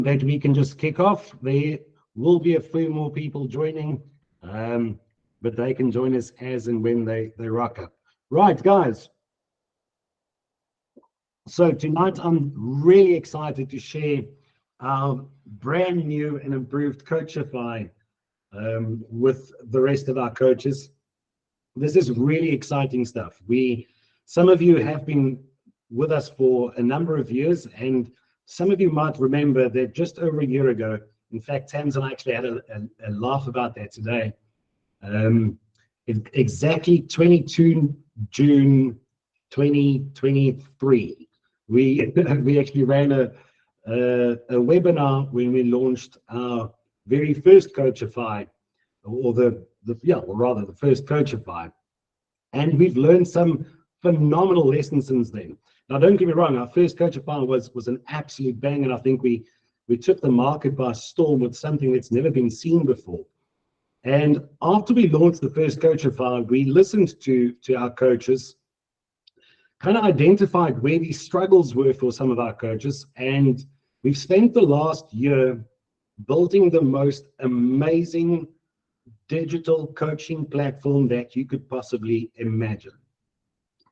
that we can just kick off. There will be a few more people joining, but they can join us as and when they rock up. Right, guys. So tonight I'm really excited to share our brand new and improved Coachify with the rest of our coaches. This is really exciting stuff. Some of you have been with us for a number of years, and some of you might remember that just over a year ago, in fact, Tams and I actually had a laugh about that today. Exactly 22 June 2023, we actually ran a webinar when we launched our very first Coachify, or the first Coachify, and we've learned some phenomenal lessons since then. Now, don't get me wrong, our first Coachify was an absolute bang, and I think we took the market by storm with something that's never been seen before. And after we launched the first Coachify, we listened to our coaches, kind of identified where these struggles were for some of our coaches, and we've spent the last year building the most amazing digital coaching platform that you could possibly imagine.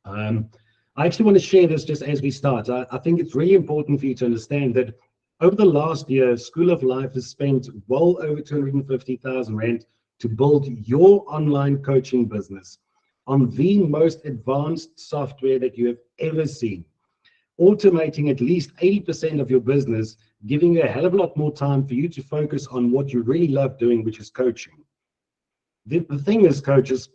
I actually want to share this just as we start. I think it's really important for you to understand that over the last year, School of Life has spent well over 250,000 Rand to build your online coaching business on the most advanced software that you have ever seen, automating at least 80% of your business, giving you a hell of a lot more time for you to focus on what you really love doing, which is coaching. The thing is, coaches,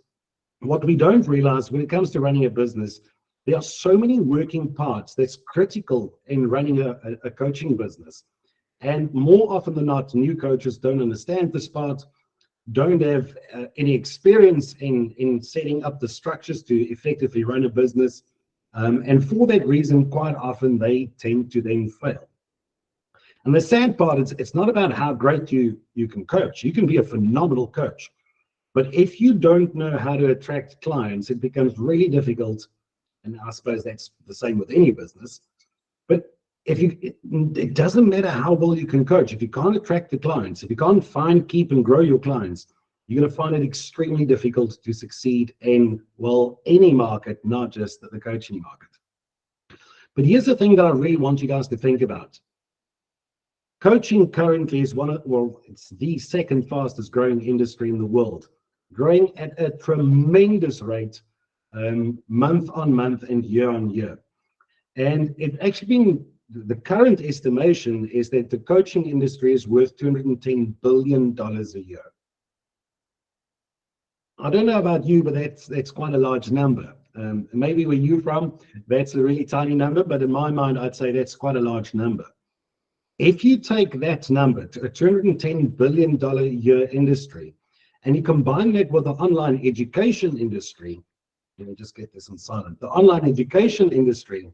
what we don't realize when it comes to running a business, there are so many working parts that's critical in running a coaching business. And more often than not, new coaches don't understand this part, don't have any experience in setting up the structures to effectively run a business. And for that reason, quite often they tend to then fail. And the sad part is it's not about how great you can coach. You can be a phenomenal coach. But if you don't know how to attract clients, it becomes really difficult. And I suppose that's the same with any business. But it doesn't matter how well you can coach. If you can't attract the clients, if you can't find, keep, and grow your clients, you're going to find it extremely difficult to succeed in, well, any market, not just the coaching market. But here's the thing that I really want you guys to think about. Coaching currently is it's the second fastest growing industry in the world, growing at a tremendous rate, month on month and year on year. And it actually been, the current estimation is that the coaching industry is worth $210 billion a year. I don't know about you, but that's quite a large number. Maybe where you're from, that's a really tiny number, but in my mind, I'd say that's quite a large number. If you take that number to a $210 billion a year industry, and you combine that with the online education industry, let me just get this on silent, the online education industry,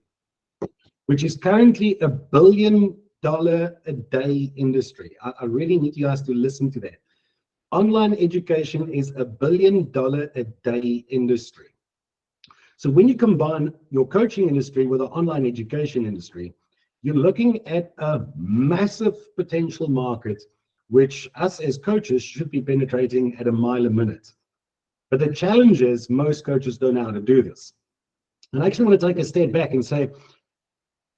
which is currently $1 billion a day industry. I really need you guys to listen to that. Online education is $1 billion a day industry. So when you combine your coaching industry with the online education industry, you're looking at a massive potential market, which us as coaches should be penetrating at a mile a minute. But the challenge is most coaches don't know how to do this. And I actually want to take a step back and say,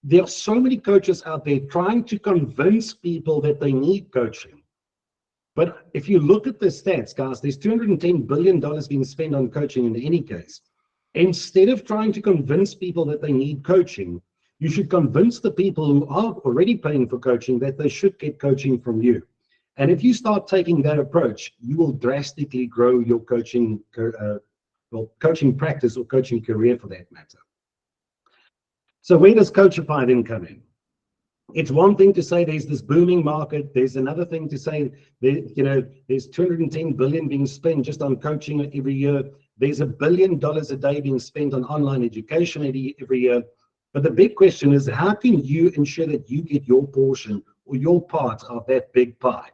there are so many coaches out there trying to convince people that they need coaching. But if you look at the stats, guys, there's $210 billion being spent on coaching in any case. Instead of trying to convince people that they need coaching, you should convince the people who are already paying for coaching that they should get coaching from you. And if you start taking that approach, you will drastically grow your coaching practice or coaching career for that matter. So where does Coachify then come in? It's one thing to say there's this booming market. There's another thing to say that, there's $210 billion being spent just on coaching every year. There's $1 billion a day being spent on online education every year. But the big question is, how can you ensure that you get your portion or your part of that big pie?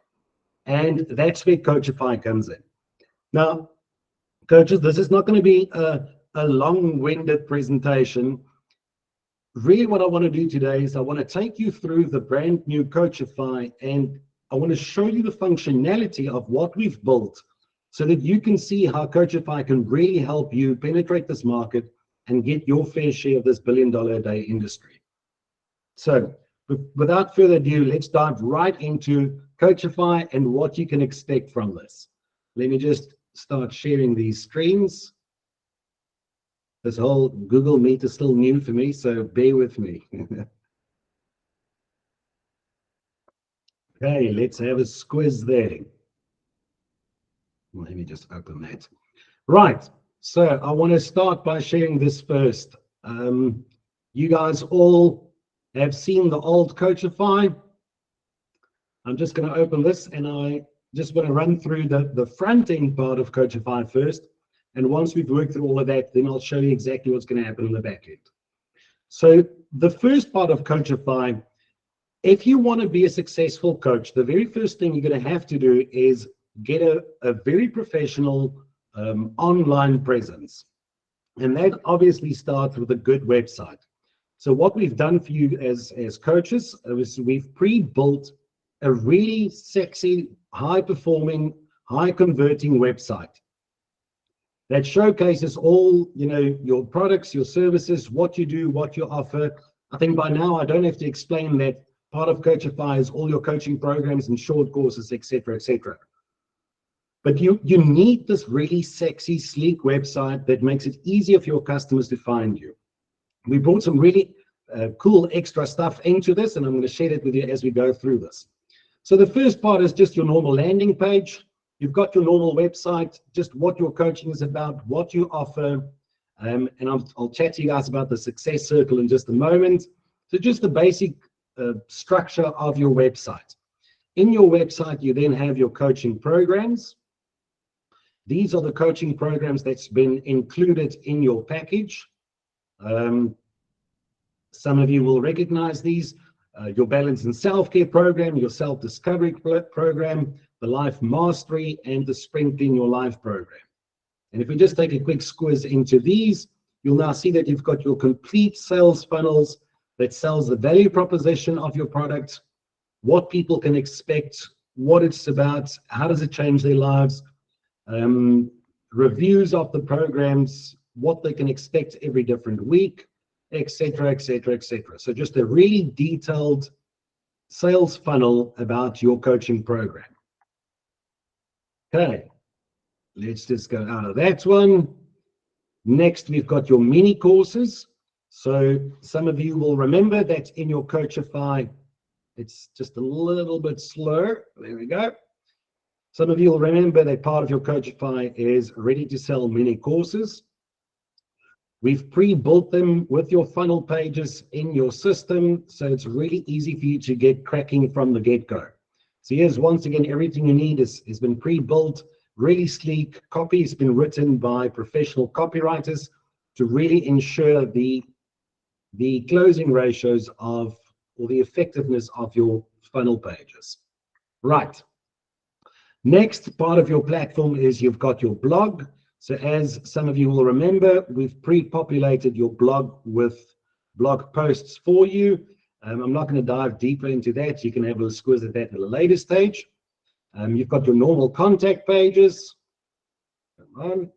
And that's where Coachify comes in. Now, coaches, this is not going to be a long-winded presentation. really what I want to do today is I want to take you through the brand new Coachify, and I want to show you the functionality of what we've built so that you can see how Coachify can really help you penetrate this market and get your fair share of this billion-dollar-a-day industry. So without further ado, let's dive right into Coachify and what you can expect from this. Let me just start sharing these screens. This whole Google Meet is still new for me, so bear with me. Okay, let's have a squiz there. Let me just open that. Right, so I want to start by sharing this first. You guys all have seen the old Coachify. I'm just going to open this, and I just want to run through the front end part of Coachify first. And once we've worked through all of that, then I'll show you exactly what's going to happen in the back end. So the first part of Coachify, if you want to be a successful coach, the very first thing you're going to have to do is get a very professional online presence. And that obviously starts with a good website. So what we've done for you as coaches is we've pre-built a really sexy, high-performing, high-converting website that showcases all, your products, your services, what you do, what you offer. I think by now I don't have to explain that part of Coachify is all your coaching programs and short courses, etc., etc. But you need this really sexy, sleek website that makes it easier for your customers to find you. We brought some really cool extra stuff into this, and I'm going to share it with you as we go through this. So the first part is just your normal landing page. You've got your normal website, just what your coaching is about, what you offer, and I'll chat to you guys about the success circle in just a moment. So just the basic structure of your website. In your website, you then have your coaching programs. These are the coaching programs that's been included in your package. Some of you will recognize these. Your balance and self-care program, your self-discovery program, the life mastery, and the Sprinkling Your Life program. And if we just take a quick squiz into these, you'll now see that you've got your complete sales funnels that sells the value proposition of your product, what people can expect, what it's about, how does it change their lives, reviews of the programs, what they can expect every different week, etc., etc., etc. So just a really detailed sales funnel about your coaching program. Okay, let's just go out of that one. Next, we've got your mini courses. So some of you will remember that in your Coachify, it's just a little bit slower. There we go. Some of you will remember that part of your Coachify is ready to sell mini courses. We've pre-built them with your funnel pages in your system, so it's really easy for you to get cracking from the get-go. So here's, once again, everything you need has been pre-built, really sleek. Copy has been written by professional copywriters to really ensure the closing ratios of, or the effectiveness of your funnel pages. Right. Next part of your platform is you've got your blog. So as some of you will remember, we've pre-populated your blog with blog posts for you. I'm not going to dive deeper into that. You can have a squiz at that at a later stage. You've got your normal contact pages. Come on.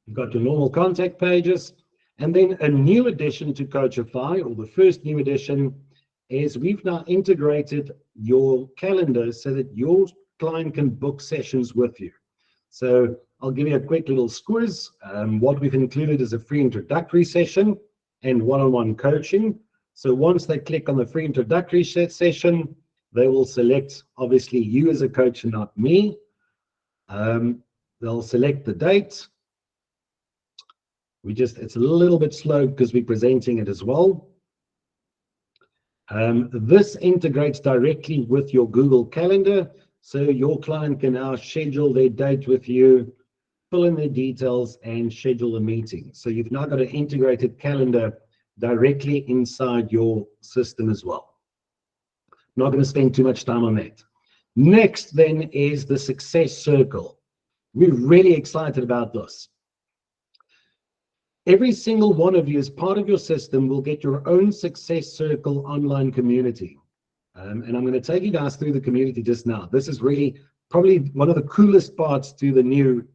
You've got your normal contact pages. And then a new addition to Coachify, or the first new addition, is we've now integrated your calendar so that your client can book sessions with you. So I'll give you a quick little squiz. What we've included is a free introductory session and one-on-one coaching. So once they click on the free introductory session, they will select, obviously, you as a coach and not me. They'll select the date. It's a little bit slow because we're presenting it as well. This integrates directly with your Google Calendar, so your client can now schedule their date with you, fill in their details, and schedule a meeting. So you've now got an integrated calendar directly inside your system as well. Not going to spend too much time on that. Next, then, is the success circle. We're really excited about this. Every single one of you, as part of your system, will get your own Success Circle online community. And I'm going to take you guys through the community just now. This is really probably one of the coolest parts to the new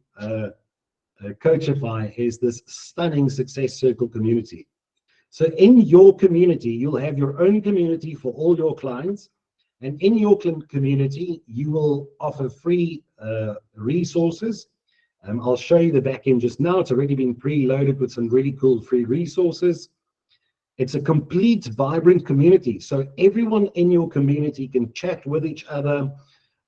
Coachify, is this stunning Success Circle community. So in your community, you'll have your own community for all your clients. And in your community, you will offer free resources. I'll show you the back end just now. It's already been preloaded with some really cool free resources. It's a complete, vibrant community. So everyone in your community can chat with each other.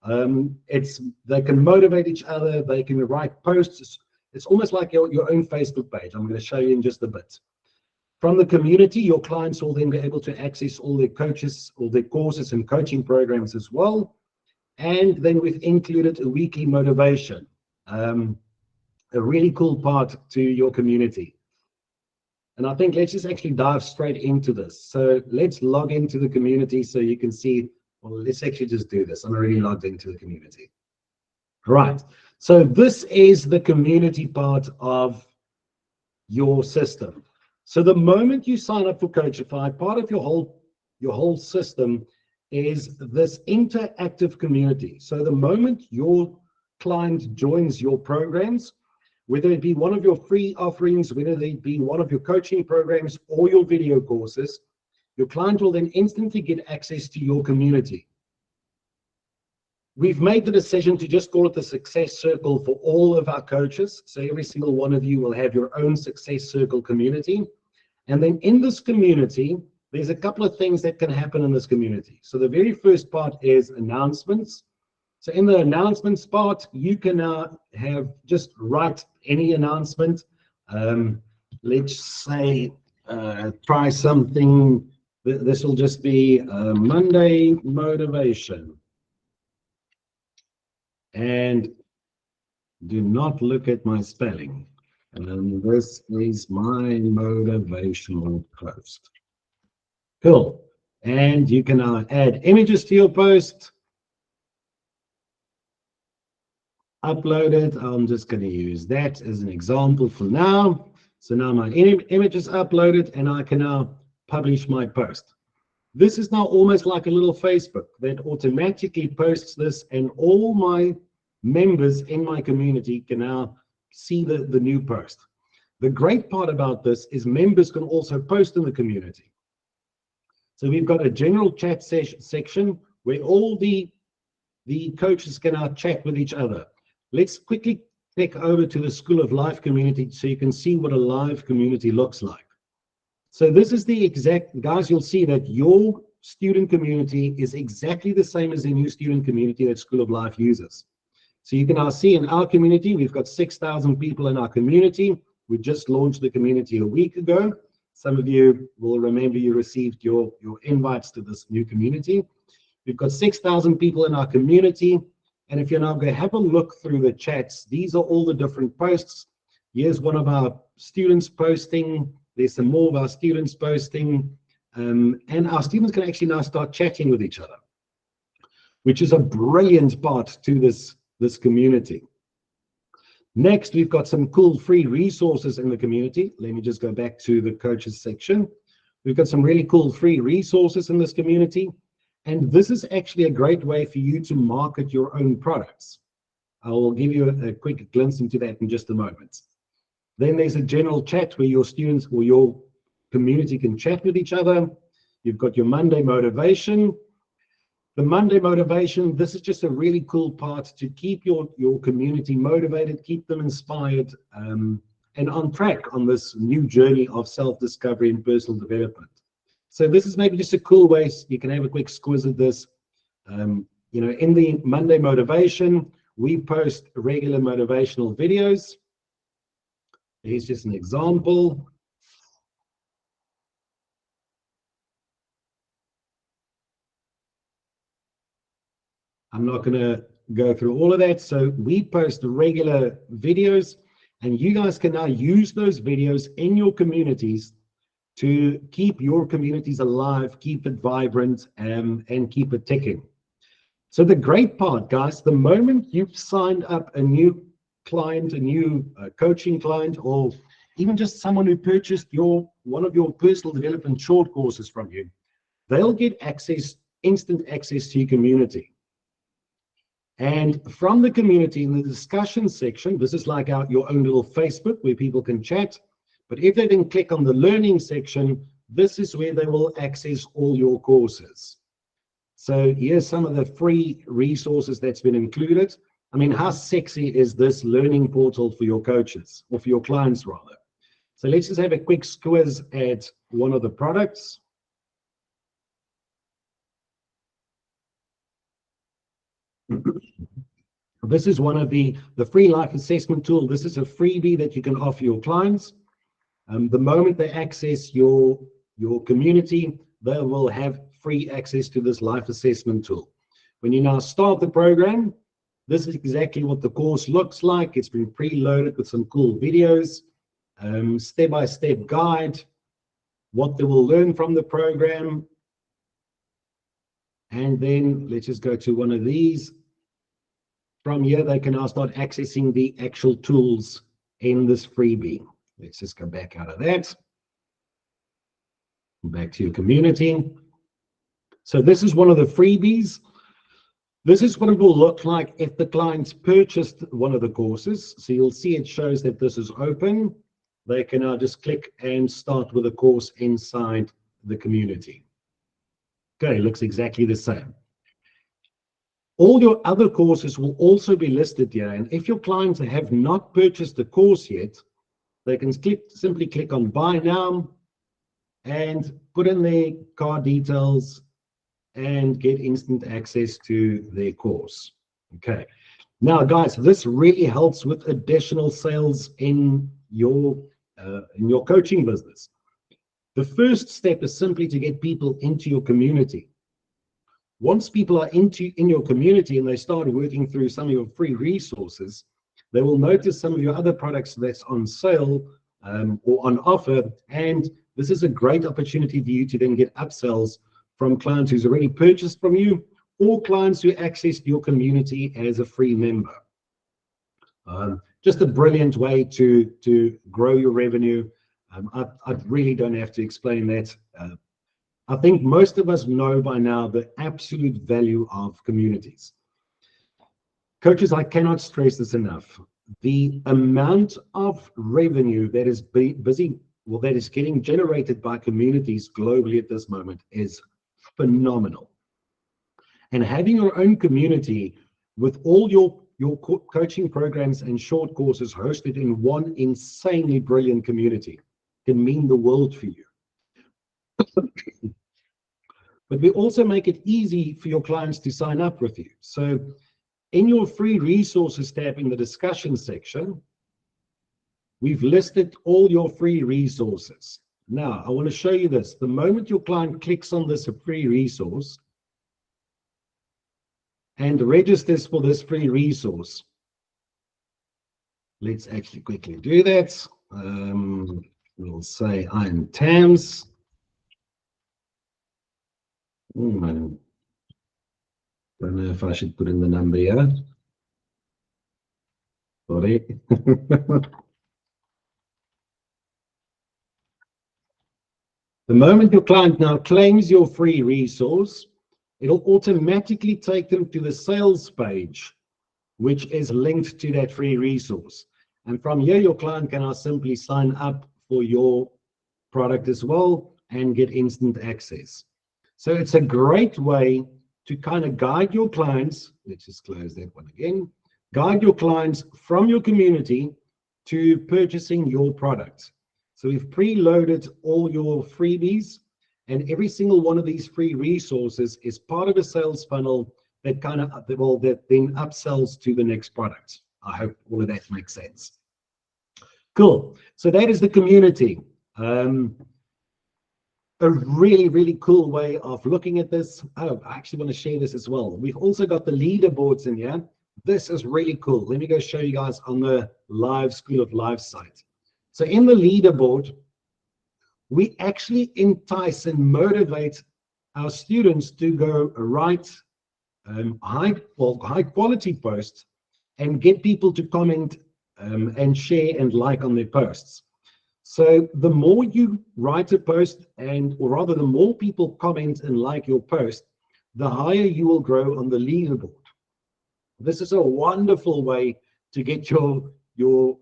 They can motivate each other. They can write posts. It's almost like your own Facebook page. I'm going to show you in just a bit. From the community, your clients will then be able to access all their coaches, all their courses and coaching programs as well. And then we've included a weekly motivation, a really cool part to your community. And I think let's just actually dive straight into this. So let's log into the community so you can see, well, let's actually just do this. I'm already logged into the community. Right. So this is the community part of your system. So the moment you sign up for Coachify, part of your whole system is this interactive community. So the moment your client joins your programs, whether it be one of your free offerings, whether it be one of your coaching programs or your video courses, your client will then instantly get access to your community. We've made the decision to just call it the Success Circle for all of our coaches. So every single one of you will have your own Success Circle community. And then in this community, there's a couple of things that can happen in this community. So the very first part is announcements. So in the announcements part, you can just write any announcement. Let's say, try something. This will just be Monday motivation. And do not look at my spelling. And this is my motivational post. Cool. And you can add images to your post. Upload it. I'm just going to use that as an example for now. So now my image is uploaded and I can now publish my post. This is now almost like a little Facebook that automatically posts this, and all my members in my community can now see the new post. The great part about this is members can also post in the community. So we've got a general chat section where all the coaches can now chat with each other. Let's quickly click over to the School of Life community so you can see what a live community looks like. So this is the exact, guys, you'll see that your student community is exactly the same as the new student community that School of Life uses. So you can now see in our community, we've got 6,000 people in our community. We just launched the community a week ago. Some of you will remember you received your invites to this new community. We've got 6,000 people in our community. And if you're now going to have a look through the chats, these are all the different posts. Here's one of our students posting. There's some more of our students posting. And our students can actually now start chatting with each other, which is a brilliant part to this community. Next, we've got some cool free resources in the community. Let me just go back to the coaches section. We've got some really cool free resources in this community. And this is actually a great way for you to market your own products. I will give you a quick glimpse into that in just a moment. Then there's a general chat where your students or your community can chat with each other. You've got your Monday motivation. The Monday motivation, this is just a really cool part to keep your community motivated, keep them inspired, and on track on this new journey of self-discovery and personal development. So this is maybe just a cool way you can have a quick squiz at this. In the Monday motivation, we post regular motivational videos. Here's just an example. I'm not going to go through all of that. So we post regular videos, and you guys can now use those videos in your communities to keep your communities alive, keep it vibrant, and keep it ticking. So the great part, guys, the moment you've signed up a new client, a new coaching client, or even just someone who purchased one of your personal development short courses from you, they'll get access, instant access to your community. And from the community in the discussion section, this is like your own little Facebook where people can chat. But if they then click on the learning section, this is where they will access all your courses. So here's some of the free resources that's been included. I mean, how sexy is this learning portal for your coaches, or for your clients rather? So let's just have a quick squiz at one of the products. This is one of the free life assessment tool. This is a freebie that you can offer your clients. The moment they access your community, they will have free access to this life assessment tool. When you now start the program, this is exactly what the course looks like. It's been preloaded with some cool videos, step-by-step guide, what they will learn from the program. And then let's just go to one of these. From here, they can now start accessing the actual tools in this freebie. Let's just go back out of that. Back to your community. So this is one of the freebies. This is what it will look like if the clients purchased one of the courses. So you'll see it shows that this is open. They can now just click and start with a course inside the community. Okay, looks exactly the same. All your other courses will also be listed here. And if your clients have not purchased the course yet, they can simply click on Buy Now and put in their card details and get instant access to their course. Okay. Now, guys, this really helps with additional sales in your coaching business. The first step is simply to get people into your community. Once people are in your community and they start working through some of your free resources, they will notice some of your other products that's on sale or on offer. And this is a great opportunity for you to then get upsells from clients who's already purchased from you, or clients who accessed your community as a free member. Just a brilliant way to grow your revenue. I really don't have to explain that. I think most of us know by now the absolute value of communities. Coaches, I cannot stress this enough. The amount of revenue that is that is getting generated by communities globally at this moment is phenomenal. And having your own community with all your coaching programs and short courses hosted in one insanely brilliant community can mean the world for you. But we also make it easy for your clients to sign up with you. So in your free resources tab in the discussion section, we've listed all your free resources. Now, I want to show you this. The moment your client clicks on this free resource and registers for this free resource, let's actually quickly do that. We'll say I'm Tams. Don't know if I should put in the number here. Sorry. The moment your client now claims your free resource, it'll automatically take them to the sales page, which is linked to that free resource. And from here, your client can now simply sign up for your product as well and get instant access. So it's a great way to kind of guide your clients. Let's just close that one again. Guide your clients from your community to purchasing your product. So we've preloaded all your freebies, and every single one of these free resources is part of a sales funnel that that then upsells to the next product. I hope all of that makes sense. Cool. So that is the community. A really, really cool way of looking at this. Oh, I actually want to share this as well. We've also got the leaderboards in here. This is really cool. Let me go show you guys on the live School of Life site. So in the leaderboard, we actually entice and motivate our students to go write high quality posts and get people to comment and share and like on their posts. So the more you write a post, or rather the more people comment and like your post, the higher you will grow on the leaderboard. This is a wonderful way to get your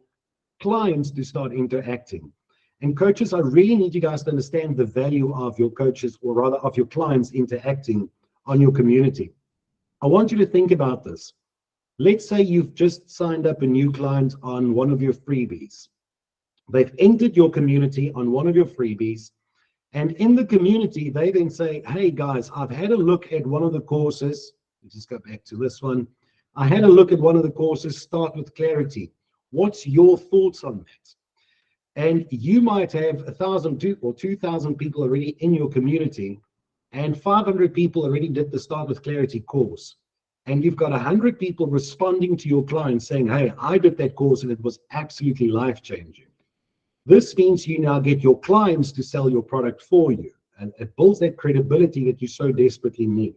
clients to start interacting. And coaches, I really need you guys to understand the value of your coaches, or rather of your clients interacting on your community. I want you to think about this. Let's say you've just signed up a new client on one of your freebies. They've entered your community on one of your freebies, and in the community, they then say, hey guys, I've had a look at one of the courses. Let's just go back to this one. I had a look at one of the courses, Start with Clarity. What's your thoughts on that? And you might have 1,000 or 2,000 people already in your community, and 500 people already did the Start with Clarity course. And you've got 100 people responding to your clients saying, hey, I did that course and it was absolutely life-changing. This means you now get your clients to sell your product for you, and it builds that credibility that you so desperately need.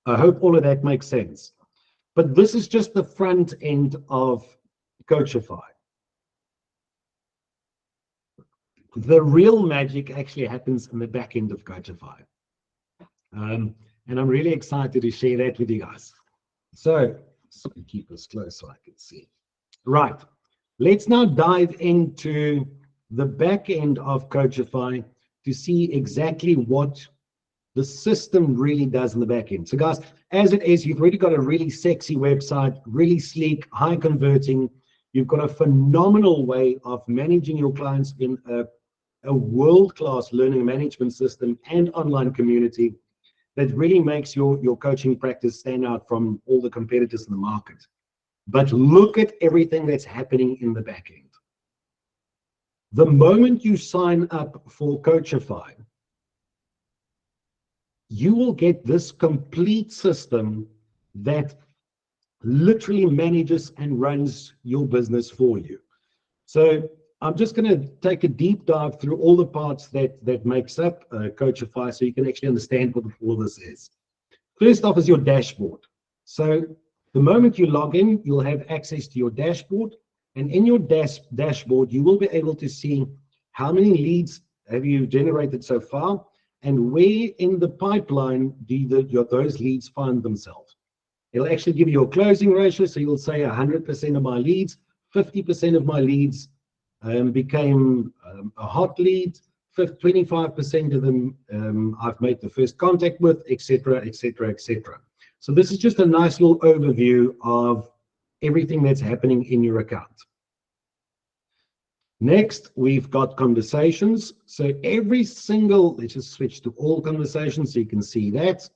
I hope all of that makes sense. But this is just the front end of Coachify. The real magic actually happens in the back end of Coachify. And I'm really excited to share that with you guys. So keep this close so I can see. Right. Let's now dive into the back end of Coachify to see exactly what the system really does in the back end. So guys, as it is, you've already got a really sexy website, really sleek, high converting. You've got a phenomenal way of managing your clients in a world-class learning management system and online community that really makes your coaching practice stand out from all the competitors in the market. But look at everything that's happening in the back end. The moment you sign up for Coachify, you will get this complete system that literally manages and runs your business for you. So I'm just going to take a deep dive through all the parts that makes up Coachify so you can actually understand what all this is. First off is your dashboard. So the moment you log in, you'll have access to your dashboard. And in your dashboard, you will be able to see how many leads have you generated so far, and where in the pipeline do those leads find themselves. It'll actually give you a closing ratio. So you'll say 100% of my leads, 50% of my leads became a hot lead, 25% of them I've made the first contact with, etc., etc., etc. So this is just a nice little overview of everything that's happening in your account. Next, we've got conversations. So every single, let's just switch to all conversations so you can see that.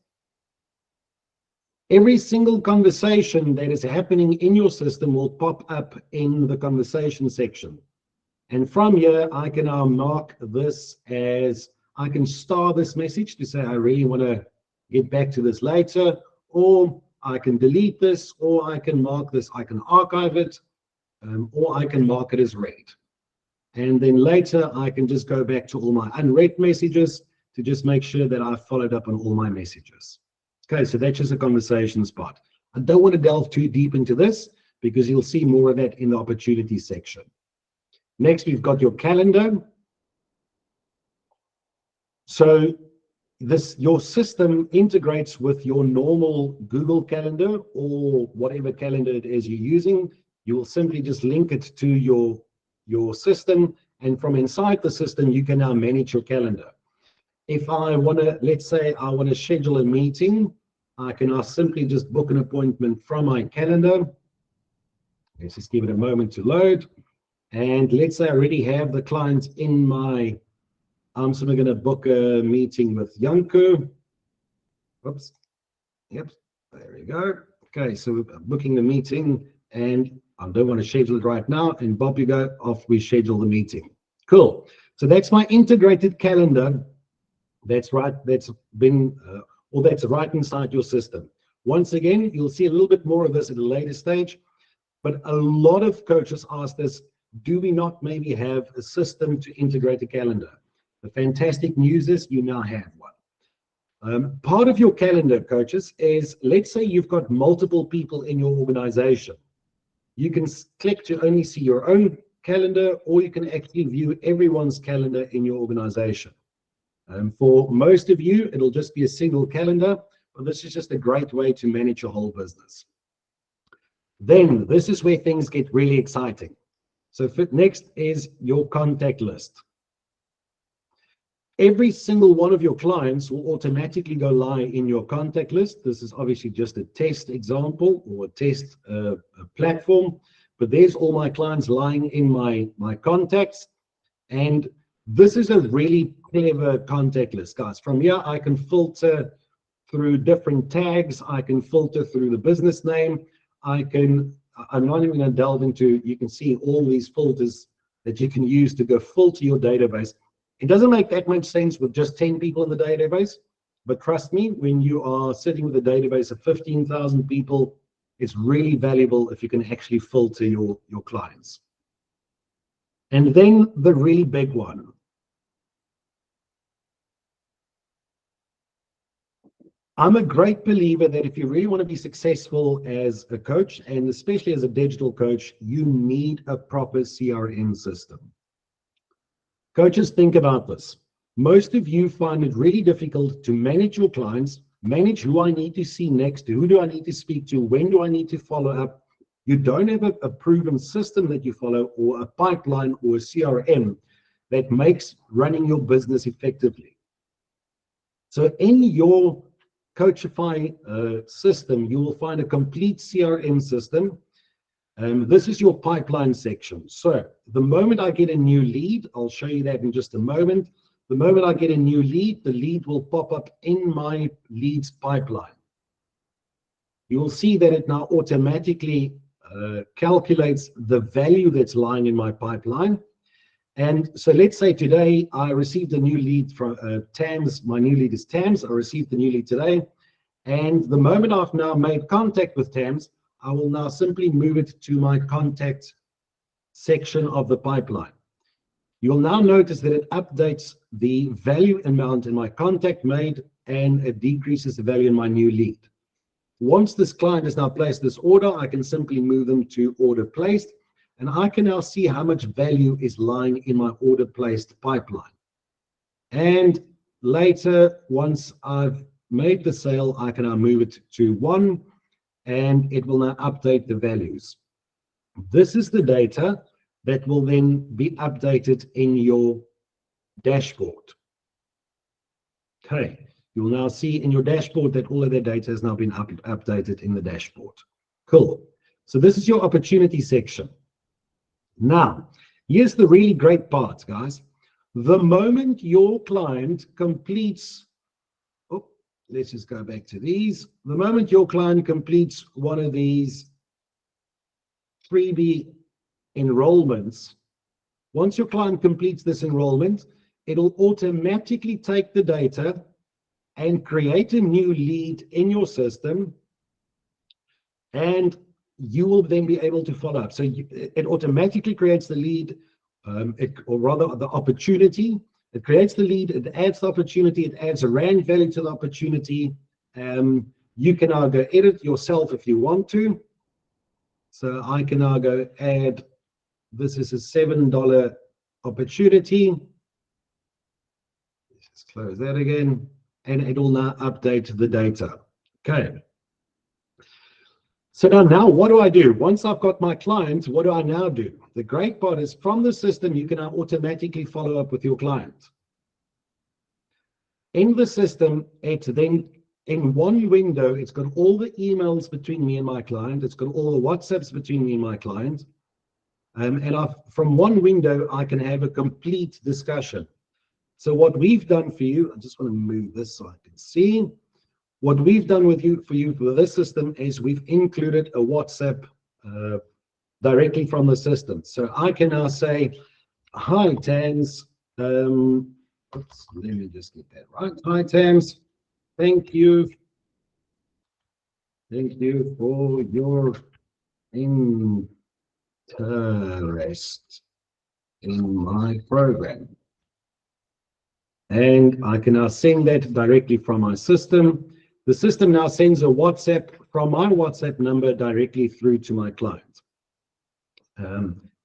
Every single conversation that is happening in your system will pop up in the conversation section. And from here, I can now mark this as, I can star this message to say, I really want to get back to this later, or I can delete this, or I can mark this, I can archive it, or I can mark it as read. And then later, I can just go back to all my unread messages to just make sure that I've followed up on all my messages. Okay, so that's just a conversation spot. I don't want to delve too deep into this because you'll see more of that in the opportunity section. Next, we've got your calendar. So your system integrates with your normal Google Calendar or whatever calendar it is you're using. You will simply just link it to your system, and from inside the system, you can now manage your calendar. If I want to, let's say I want to schedule a meeting, I can now simply just book an appointment from my calendar. Let's just give it a moment to load. And let's say I already have the client in my, I'm simply going to book a meeting with Janko. Oops. Yep. There we go. Okay, so we're booking the meeting, and I don't want to schedule it right now. And Bob, you go off, we schedule the meeting. Cool. So that's my integrated calendar. That's right. That's been, or that's right inside your system. Once again, you'll see a little bit more of this at a later stage, but a lot of coaches ask this, do we not maybe have a system to integrate a calendar? The fantastic news is you now have one. Part of your calendar, coaches, is, let's say you've got multiple people in your organization. You can click to only see your own calendar, or you can actually view everyone's calendar in your organization. For most of you, it'll just be a single calendar, but this is just a great way to manage your whole business. Then this is where things get really exciting. So next is your contact list. Every single one of your clients will automatically go live in your contact list. This is obviously just a test example or a test platform, but there's all my clients lying in my contacts. And this is a really clever contact list, guys. From here, I can filter through different tags. I can filter through the business name. I'm not even going to delve into, you can see all these filters that you can use to go filter your database. It doesn't make that much sense with just 10 people in the database, but trust me, when you are sitting with a database of 15,000 people, it's really valuable if you can actually filter your clients. And then the really big one. I'm a great believer that if you really want to be successful as a coach, and especially as a digital coach, you need a proper CRM system. Coaches, think about this. Most of you find it really difficult to manage your clients, manage who I need to see next, who do I need to speak to, when do I need to follow up. You don't have a proven system that you follow, or a pipeline or a CRM that makes running your business effectively. So in your Coachify system, you will find a complete CRM system. This is your pipeline section. So the moment I get a new lead, I'll show you that in just a moment. The moment I get a new lead, the lead will pop up in my leads pipeline. You will see that it now automatically calculates the value that's lying in my pipeline. And so let's say today I received a new lead from Tams. My new lead is Tams. I received the new lead today. And the moment I've now made contact with Tams, I will now simply move it to my contact section of the pipeline. You'll now notice that it updates the value amount in my contact made, and it decreases the value in my new lead. Once this client has now placed this order, I can simply move them to order placed, and I can now see how much value is lying in my order placed pipeline. And later, once I've made the sale, I can now move it to 1, and it will now update the values. This is the data that will then be updated in your dashboard. Okay, you will now see in your dashboard that all of the data has now been updated in the dashboard. Cool. So this is your opportunity section. Now, here's the really great part, guys. The moment your client completes, let's just go back to these. The moment your client completes one of these freebie enrollments, once your client completes this enrollment, it'll automatically take the data and create a new lead in your system, and you will then be able to follow up. So it automatically creates the lead, or rather the opportunity. It creates the lead, it adds the opportunity, it adds a rand value to the opportunity. You can now go edit yourself if you want to. So I can now go add, this is a $7 opportunity. Let's just close that again, and it will now update the data. Okay. So now what do I do? Once I've got my client, what do I now do? The great part is from the system, you can now automatically follow up with your client. In the system, it then, in one window, it's got all the emails between me and my client. It's got all the WhatsApps between me and my client. And from one window, I can have a complete discussion. So what we've done for you, I just want to move this so I can see. What we've done for you for this system is we've included a WhatsApp directly from the system. So I can now say, hi, Tams. Oops, let me just get that right. Hi, Tams. Thank you. Thank you for your interest in my program. And I can now send that directly from my system. The system now sends a WhatsApp from my WhatsApp number directly through to my client.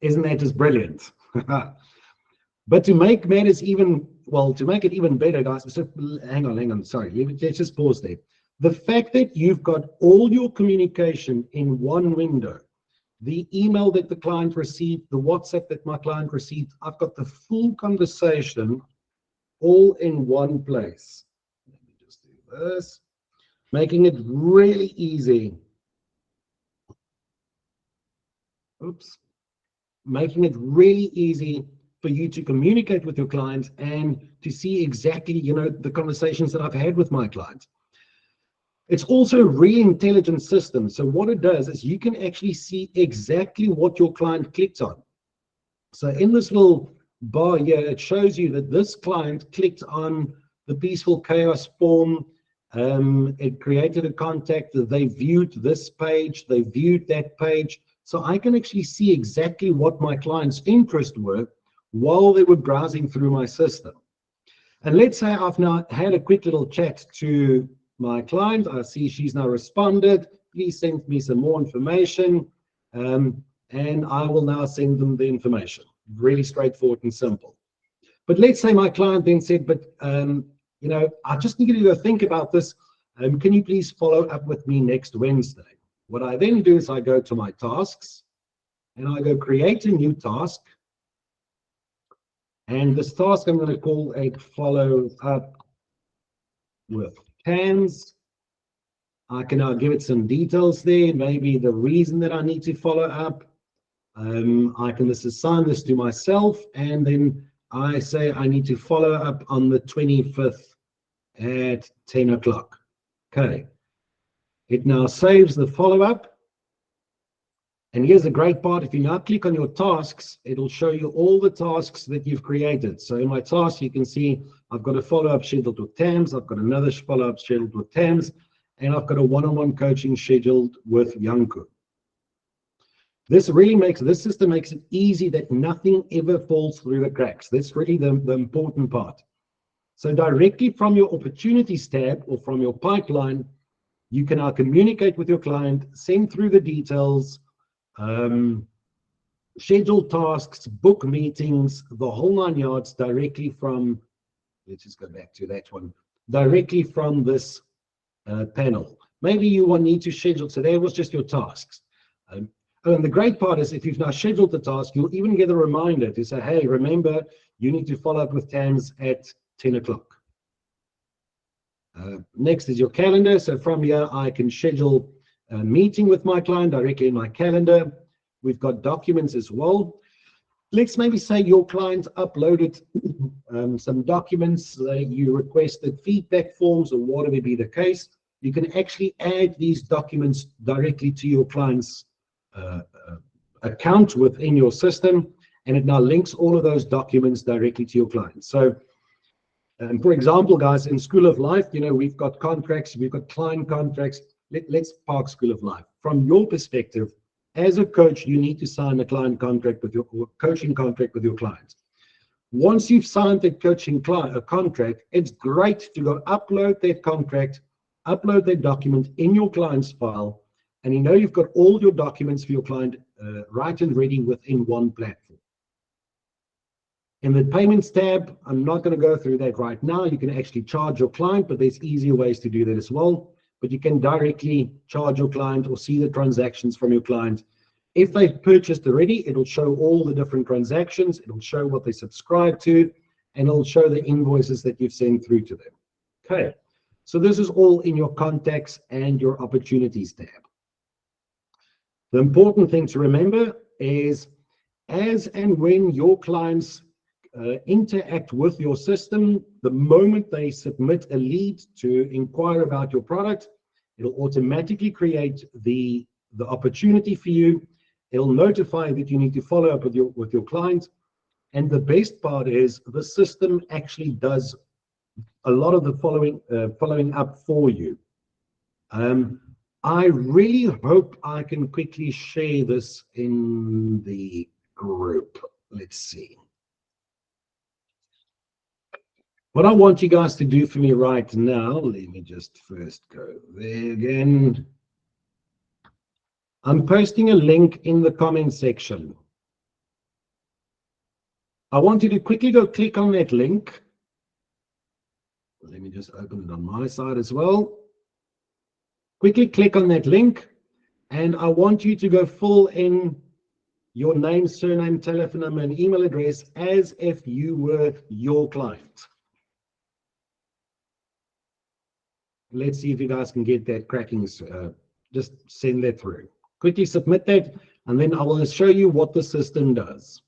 Isn't that just brilliant? But to make matters even, well, to make it even better, guys, so hang on, sorry, let's just pause there. The fact that you've got all your communication in one window, the email that the client received, the WhatsApp that my client received, I've got the full conversation all in one place. Let me just do this, making it really easy. Oops. Making it really easy for you to communicate with your clients and to see exactly, the conversations that I've had with my clients. It's also a really intelligent system. So what it does is you can actually see exactly what your client clicked on. So in this little bar here, it shows you that this client clicked on the Peaceful Chaos form. It created a contact, that they viewed this page, they viewed that page. So I can actually see exactly what my client's interests were while they were browsing through my system. And let's say I've now had a quick little chat to my client. I see she's now responded. Please send me some more information. And I will now send them the information. Really straightforward and simple. But let's say my client then said, but, I just need you to think about this. Can you please follow up with me next Wednesday? What I then do is I go to my tasks and I go create a new task. And this task I'm going to call a follow up with CANS. I can now give it some details there, maybe the reason that I need to follow up. I can just assign this to myself, and then I say I need to follow up on the 25th at 10 o'clock. Okay. It now saves the follow up. And here's the great part. If you now click on your tasks, it'll show you all the tasks that you've created. So in my tasks, you can see I've got a follow-up scheduled with TAMS, I've got another follow-up scheduled with TAMS, and I've got a one-on-one coaching scheduled with Yanku. This system makes it easy that nothing ever falls through the cracks. That's really the important part. So directly from your opportunities tab or from your pipeline, you can now communicate with your client, send through the details, schedule tasks, book meetings, the whole 9 yards directly from, let's just go back to that one, directly from this panel. Maybe you will need to schedule, so there was just your tasks. And the great part is if you've now scheduled the task, you'll even get a reminder to say, hey, remember, you need to follow up with TAMS at 10 o'clock. Next is your calendar. So from here, I can schedule a meeting with my client directly in my calendar. We've got documents as well. Let's maybe say your client uploaded some documents, you requested feedback forms or whatever be the case. You can actually add these documents directly to your client's account within your system, and it now links all of those documents directly to your client. So, for example, guys, in School of Life, we've got contracts, we've got client contracts. Let's park School of Life. From your perspective, as a coach, you need to sign a client contract with your coaching contract with your clients. Once you've signed that coaching contract, it's great to go upload that contract, upload that document in your client's file, and you've got all your documents for your client right and ready within one platform. In the payments tab, I'm not going to go through that right now. You can actually charge your client, but there's easier ways to do that as well. But you can directly charge your client or see the transactions from your client. If they've purchased already, it'll show all the different transactions. It'll show what they subscribe to, and it'll show the invoices that you've sent through to them. Okay, so this is all in your contacts and your opportunities tab. The important thing to remember is as and when your clients interact with your system, the moment they submit a lead to inquire about your product, it'll automatically create the opportunity for you. It'll notify that you need to follow up with your client. And the best part is the system actually does a lot of the following up for you. I really hope I can quickly share this in the group. Let's see. What I want you guys to do for me right now, let me just first go there again. I'm posting a link in the comment section. I want you to quickly go click on that link. Let me just open it on my side as well. Quickly click on that link, and I want you to go fill in your name, surname, telephone number, and email address as if you were your client. Let's see if you guys can get that cracking. Just send that through. Quickly submit that, and then I will show you what the system does.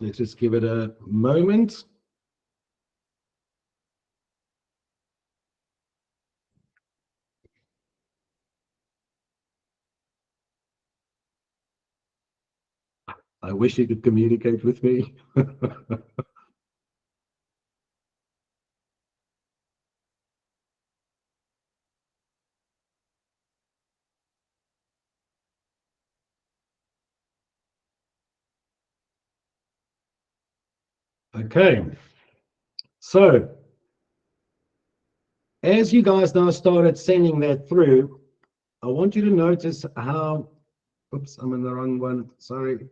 Let's just give it a moment. I wish you could communicate with me. Okay, so as you guys now started sending that through, I want you to notice how, oops, I'm in the wrong one, sorry.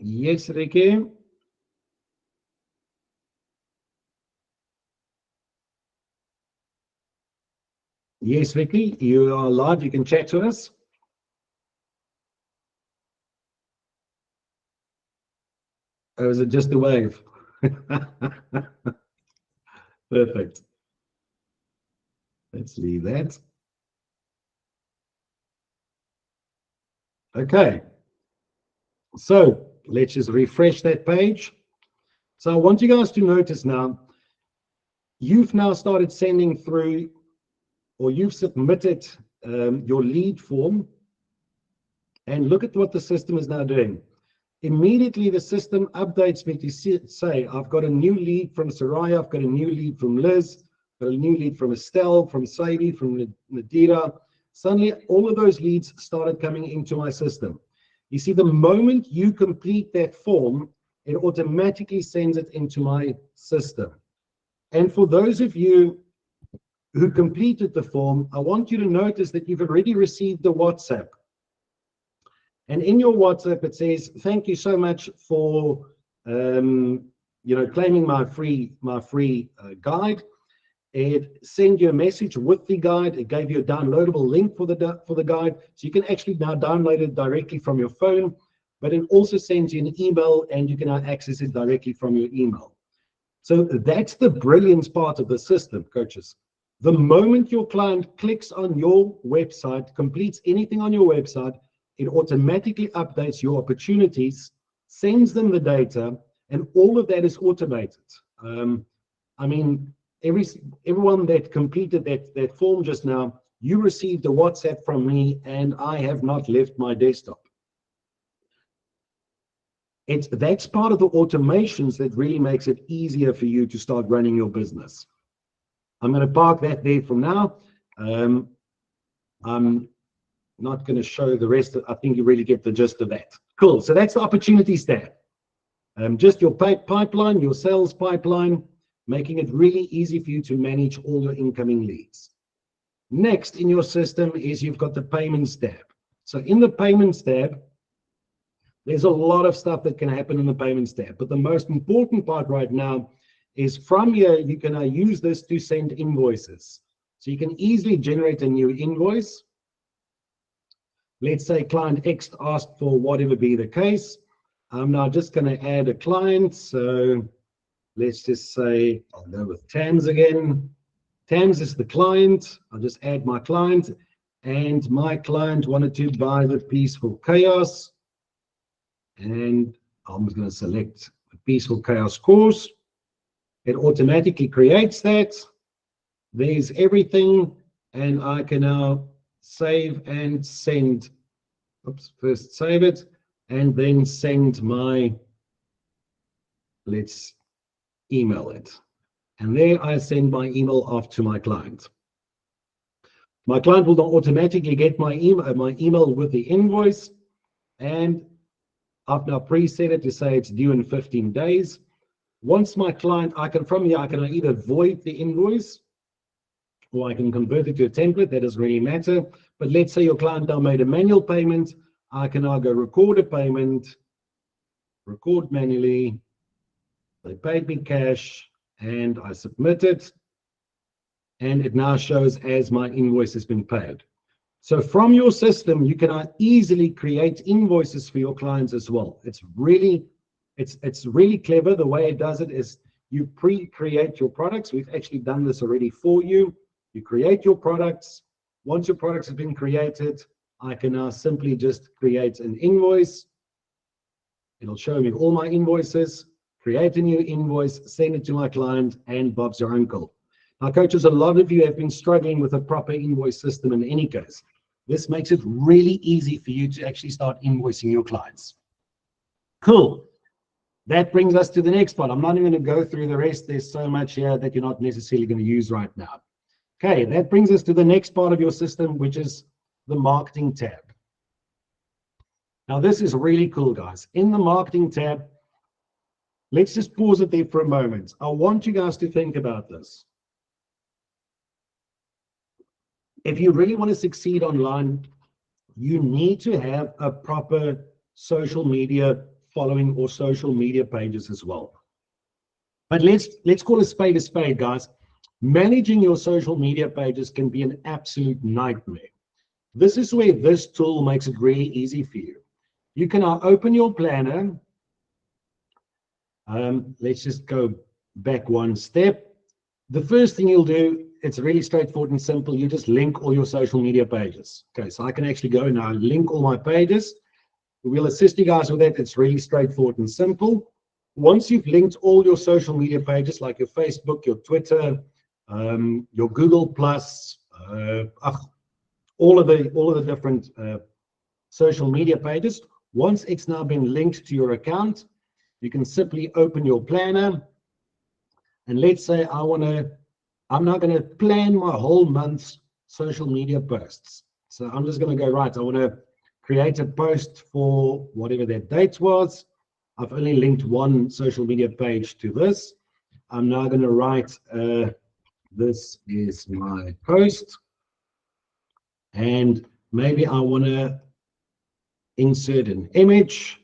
Yes, Ricky. Yes, Ricky, you are live. You can chat to us. Or is it just a wave? Perfect. Let's leave that. Okay. So let's just refresh that page. So I want you guys to notice now, you've now started sending through, or you've submitted your lead form, and look at what the system is now doing. Immediately, the system updates me to say, I've got a new lead from Soraya, I've got a new lead from Liz, got a new lead from Estelle, from Sadie, from Nadira. Suddenly, all of those leads started coming into my system. You see, the moment you complete that form, it automatically sends it into my system. And for those of you who completed the form, I want you to notice that you've already received the WhatsApp. And in your WhatsApp, it says, thank you so much for claiming my free guide. It sent you a message with the guide. It gave you a downloadable link for the guide. So you can actually now download it directly from your phone, but it also sends you an email, and you can now access it directly from your email. So that's the brilliance part of the system, coaches. The moment your client clicks on your website, completes anything on your website, it automatically updates your opportunities, sends them the data, and all of that is automated. I mean, everyone that completed that form just now, you received a WhatsApp from me, and I have not left my desktop. That's part of the automations that really makes it easier for you to start running your business. I'm going to park that there from now. I'm not going to show the rest. I think you really get the gist of that. Cool. So that's the opportunities tab. Just your pipeline, your sales pipeline, making it really easy for you to manage all your incoming leads. Next in your system is you've got the payments tab. So in the payments tab, there's a lot of stuff that can happen in the payments tab. But the most important part right now is from here, you can use this to send invoices. So you can easily generate a new invoice. Let's say client X asked for whatever be the case. I'm now just going to add a client. So let's just say, I'll go with Tams again. Tams is the client. I'll just add my client. And my client wanted to buy the Peaceful Chaos. And I'm going to select the Peaceful Chaos course. It automatically creates that. There's everything. And I can now save and send. Oops, first save it. and then send my, let's email it. And there I send my email off to my client. My client will not automatically get my email with the invoice, and I've now preset it to say it's due in 15 days. Once my client, from here, I can either void the invoice or I can convert it to a template. That doesn't really matter. But let's say your client now made a manual payment. I can now go record a payment, record manually. They paid me cash and I submit it. And it now shows as my invoice has been paid. So from your system, you can easily create invoices for your clients as well. It's really clever. The way it does it is you pre-create your products. We've actually done this already for you. You create your products. Once your products have been created, I can now simply just create an invoice. It'll show me all my invoices, create a new invoice, send it to my client, and Bob's your uncle. Now, coaches, a lot of you have been struggling with a proper invoice system in any case. This makes it really easy for you to actually start invoicing your clients. Cool. That brings us to the next part. I'm not even going to go through the rest. There's so much here that you're not necessarily going to use right now. Okay, that brings us to the next part of your system, which is the marketing tab. Now, this is really cool, guys. In the marketing tab, let's just pause it there for a moment. I want you guys to think about this. If you really want to succeed online, you need to have a proper social media following or social media pages as well. But let's call a spade, guys. Managing your social media pages can be an absolute nightmare. This is where this tool makes it really easy for you. You can now open your planner. Let's just go back one step. The first thing you'll do, it's really straightforward and simple. You just link all your social media pages. Okay, so I can actually go now link all my pages. We'll assist you guys with that. It's really straightforward and simple. Once you've linked all your social media pages, like your Facebook, your Twitter, your Google Plus, all of the different social media pages, once it's now been linked to your account, you can simply open your planner. And let's say I'm now going to plan my whole month's social media posts. So I'm just going to go, right, I want to create a post for whatever that date was. I've only linked one social media page to this. I'm now going to write, this is my post. And maybe I want to insert an image.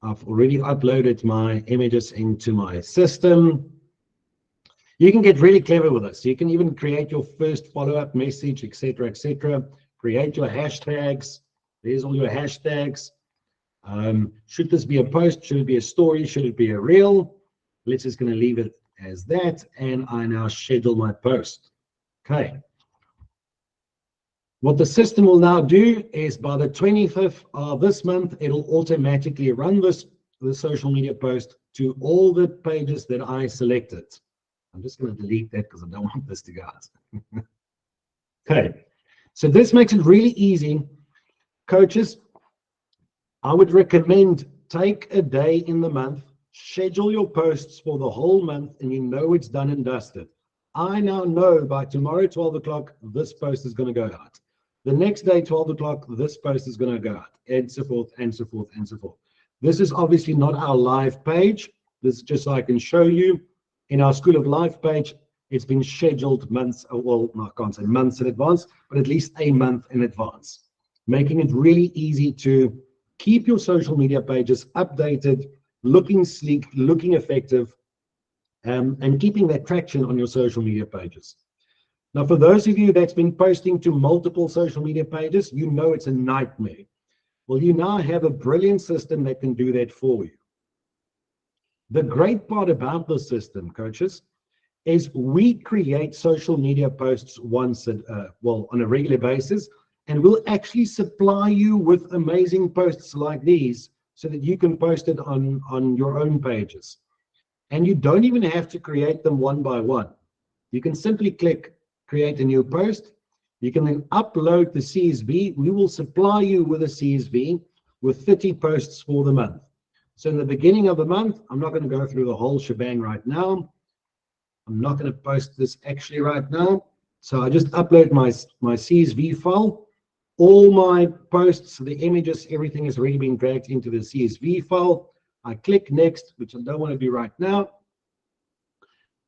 I've already uploaded my images into my system. You can get really clever with this. You can even create your first follow-up message, etc., etc. Create your hashtags. There's all your hashtags. Should this be a post? Should it be a story? Should it be a reel? Let's just going to leave it as that. And I now schedule my post. Okay. What the system will now do is by the 25th of this month, it'll automatically run the social media post to all the pages that I selected. I'm just going to delete that because I don't want this to go out. Okay, so this makes it really easy. Coaches, I would recommend take a day in the month, schedule your posts for the whole month, and you know it's done and dusted. I now know by tomorrow, 12 o'clock, this post is going to go out. The next day, 12 o'clock, this post is going to go out, and so forth, and so forth, and so forth. This is obviously not our live page. This is just so I can show you. In our School of Life page, it's been scheduled months, well, I can't say months in advance, but at least a month in advance, making it really easy to keep your social media pages updated, looking sleek, looking effective, and keeping that traction on your social media pages. Now, for those of you that's been posting to multiple social media pages, you know it's a nightmare. Well, you now have a brilliant system that can do that for you. The great part about this system, coaches, is we create social media posts on a regular basis, and we'll actually supply you with amazing posts like these so that you can post it on your own pages. And you don't even have to create them one by one. You can simply click create a new post. You can then upload the CSV. We will supply you with a CSV. with 30 posts for the month. So in the beginning of the month, I'm not going to go through the whole shebang right now. I'm not going to post this actually right now. So I just upload my CSV file. All my posts, the images, everything is already being dragged into the CSV file. I click next, which I don't want to do right now.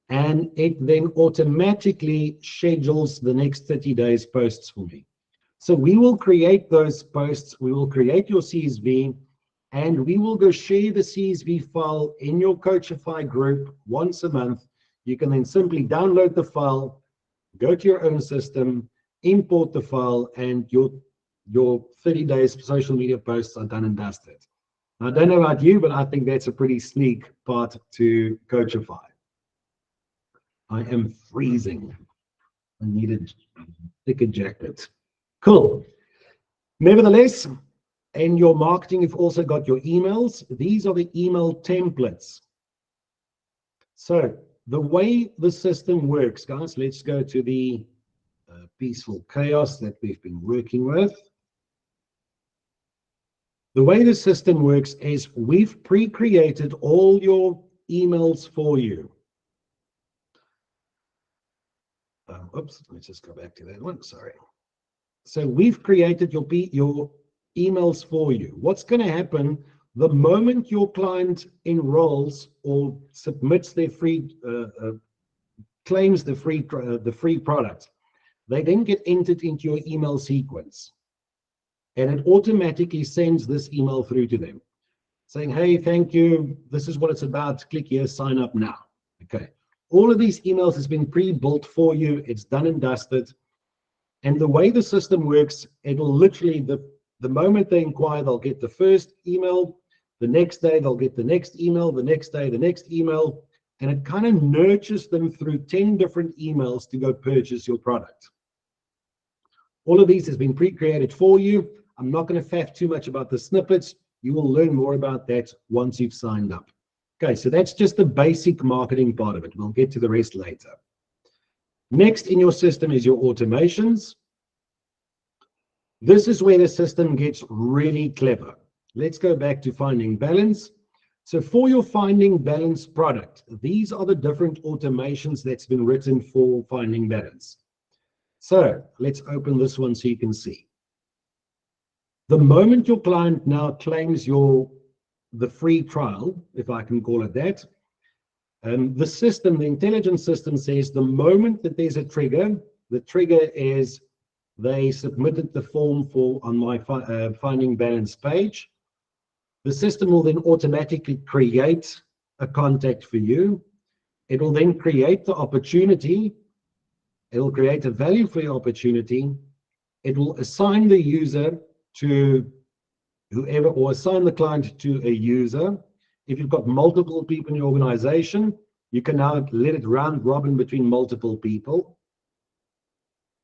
And it then automatically schedules the next 30 days posts for me. So we will create those posts. We will create your CSV, and we will go share the CSV file in your Coachify group once a month. You can then simply download the file, go to your own system, import the file, and your 30 days social media posts are done and dusted. I don't know about you, but I think that's a pretty sleek part to Coachify. I am freezing. I need a thicker jacket. Cool. Nevertheless, in your marketing, you've also got your emails. These are the email templates. So the way the system works, guys, let's go to the peaceful chaos that we've been working with. The way the system works is we've pre-created all your emails for you. Oops, let's just go back to that one. Sorry. So we've created your emails for you. What's going to happen the moment your client enrolls or submits their free, claims the free product, they then get entered into your email sequence. And it automatically sends this email through to them saying, hey, thank you. This is what it's about. Click here, sign up now. Okay. All of these emails has been pre-built for you. It's done and dusted. And the way the system works, it'll literally, the moment they inquire, they'll get the first email. The next day, they'll get the next email. The next day, the next email. And it kind of nurtures them through 10 different emails to go purchase your product. All of these has been pre-created for you. I'm not going to faff too much about the snippets. You will learn more about that once you've signed up. Okay, so that's just the basic marketing part of it. We'll get to the rest later. Next in your system is your automations. This is where the system gets really clever. Let's go back to finding balance. So for your finding balance product, these are the different automations that's been written for finding balance. So let's open this one so you can see. The moment your client now claims the free trial, if I can call it that, the system, the intelligence system says the moment that there's a trigger, the trigger is they submitted the form on my finding balance page. The system will then automatically create a contact for you. It will then create the opportunity. It will create a value for your opportunity. It will assign the user to whoever, or assign the client to a user. If you've got multiple people in your organization, you can now let it round robin between multiple people.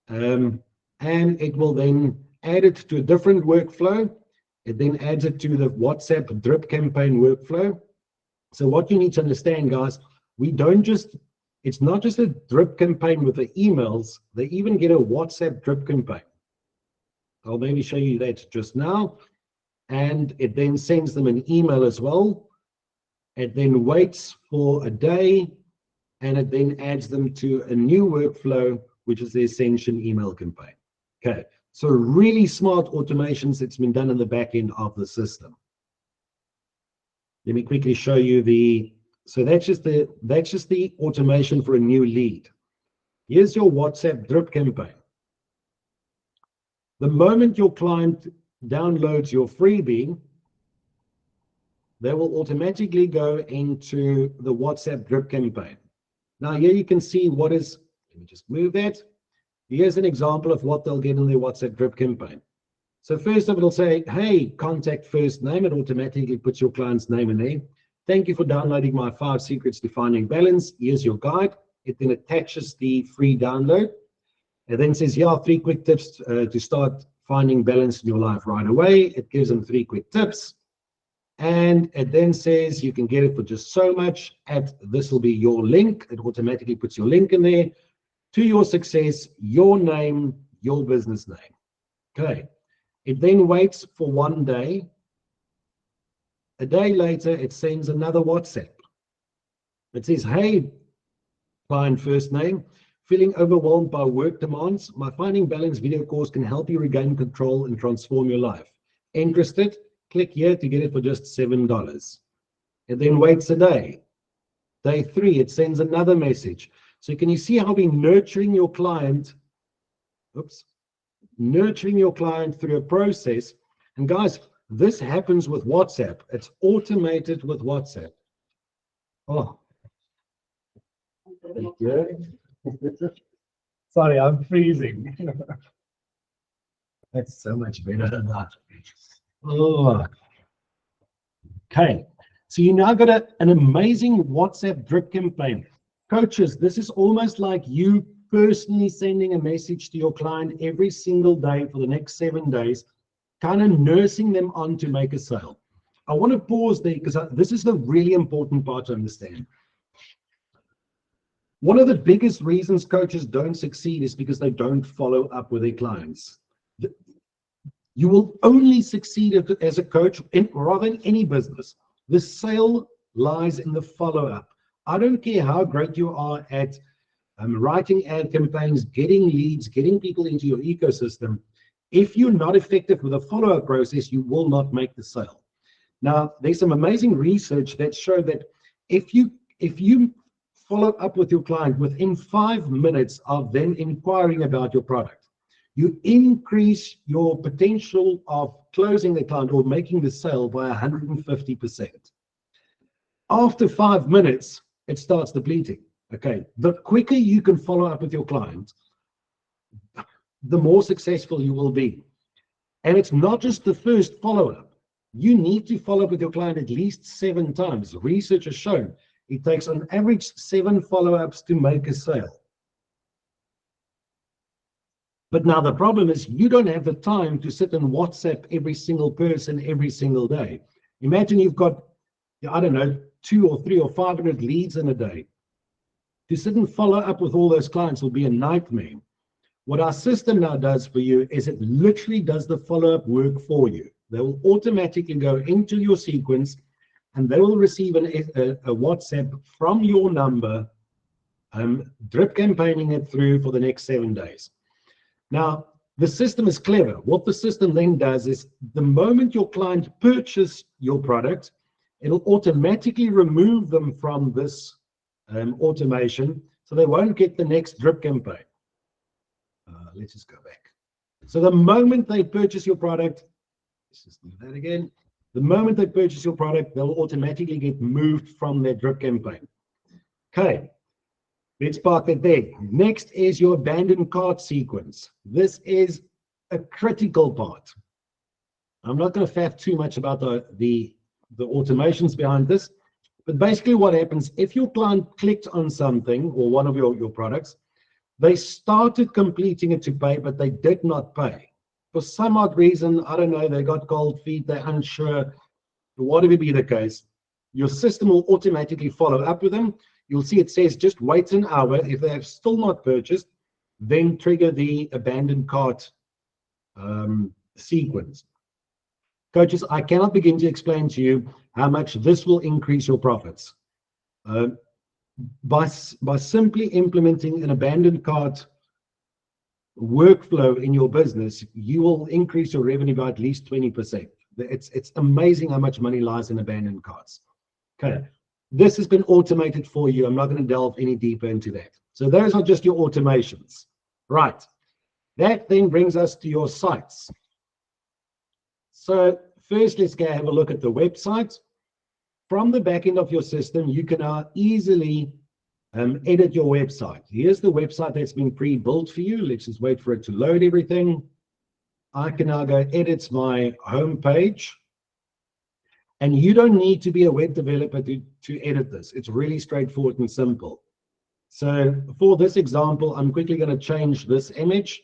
And it will then add it to a different workflow. It then adds it to the WhatsApp drip campaign workflow. So what you need to understand, guys, it's not just a drip campaign with the emails, they even get a WhatsApp drip campaign. I'll maybe show you that just now. And it then sends them an email as well. It then waits for a day, and it then adds them to a new workflow, which is the Ascension email campaign. Okay, so really smart automations that's been done in the back end of the system. Let me quickly show you so that's just the automation for a new lead. Here's your WhatsApp drip campaign. The moment your client downloads your freebie, they will automatically go into the WhatsApp drip campaign. Now here you can see let me just move that. Here's an example of what they'll get in their WhatsApp drip campaign. So first of all, it'll say, hey, contact first name. It automatically puts your client's name in there. Thank you for downloading my 5 secrets to finding balance. Here's your guide. It then attaches the free download. It then says, here are 3 quick tips to start finding balance in your life right away. It gives them 3 quick tips. And it then says you can get it for just so much. This will be your link. It automatically puts your link in there to your success, your name, your business name. Okay. It then waits for 1 day. A day later, it sends another WhatsApp. It says, hey, client first name, feeling overwhelmed by work demands? My Finding Balance video course can help you regain control and transform your life. Interested? Click here to get it for just $7. It then waits a day. Day 3, it sends another message. So can you see how we're nurturing your client? Nurturing your client through a process. And guys, this happens with WhatsApp. It's automated with WhatsApp. Oh, thank you. Sorry, I'm freezing. That's so much better than that. Oh. Okay, so you now got an amazing WhatsApp drip campaign. Coaches, this is almost like you personally sending a message to your client every single day for the next 7 days, kind of nursing them on to make a sale. I want to pause there because this is the really important part to understand. One of the biggest reasons coaches don't succeed is because they don't follow up with their clients. You will only succeed as a coach, rather in any business. The sale lies in the follow-up. I don't care how great you are at writing ad campaigns, getting leads, getting people into your ecosystem. If you're not effective with a follow-up process, you will not make the sale. Now, there's some amazing research that show that if you follow up with your client within 5 minutes of them inquiring about your product, you increase your potential of closing the client or making the sale by 150%. After 5 minutes, it starts depleting. Okay, the quicker you can follow up with your client, the more successful you will be. And it's not just the first follow-up. You need to follow up with your client at least 7 times. Research has shown it takes on average 7 follow-ups to make a sale. But now the problem is you don't have the time to sit and WhatsApp every single person every single day. Imagine you've got, I don't know, 200 or 300 or 500 leads in a day. To sit and follow up with all those clients will be a nightmare. What our system now does for you is it literally does the follow-up work for you. They will automatically go into your sequence and they will receive a WhatsApp from your number, drip campaigning it through for the next 7 days. Now, the system is clever. What the system then does is the moment your client purchases your product, it'll automatically remove them from this automation, so they won't get the next drip campaign. Let's just go back. So the moment they purchase your product, let's just do that again. The moment they purchase your product, they'll automatically get moved from their drip campaign. Okay, let's park that there. Next is your abandoned cart sequence. This is a critical part. I'm not going to faff too much about the automations behind this, but basically what happens, if your client clicked on something or one of your products, they started completing it to pay, but they did not pay. For some odd reason, I don't know, they got cold feet, they're unsure, whatever be the case, your system will automatically follow up with them. You'll see it says just wait an hour. If they have still not purchased, then trigger the abandoned cart sequence. Coaches, I cannot begin to explain to you how much this will increase your profits. By simply implementing an abandoned cart workflow in your business, you will increase your revenue by at least 20%. It's amazing how much money lies in abandoned carts. Okay, this has been automated for you. I'm not going to delve any deeper into that. So those are just your automations. Right, that then brings us to your sites. So first, let's go have a look at the website. From the back end of your system, you can now easily edit your website. Here's the website that's been pre-built for you. Let's just wait for it to load everything. I can now go edit my home page. And you don't need to be a web developer to edit this. It's really straightforward and simple. So for this example, I'm quickly going to change this image.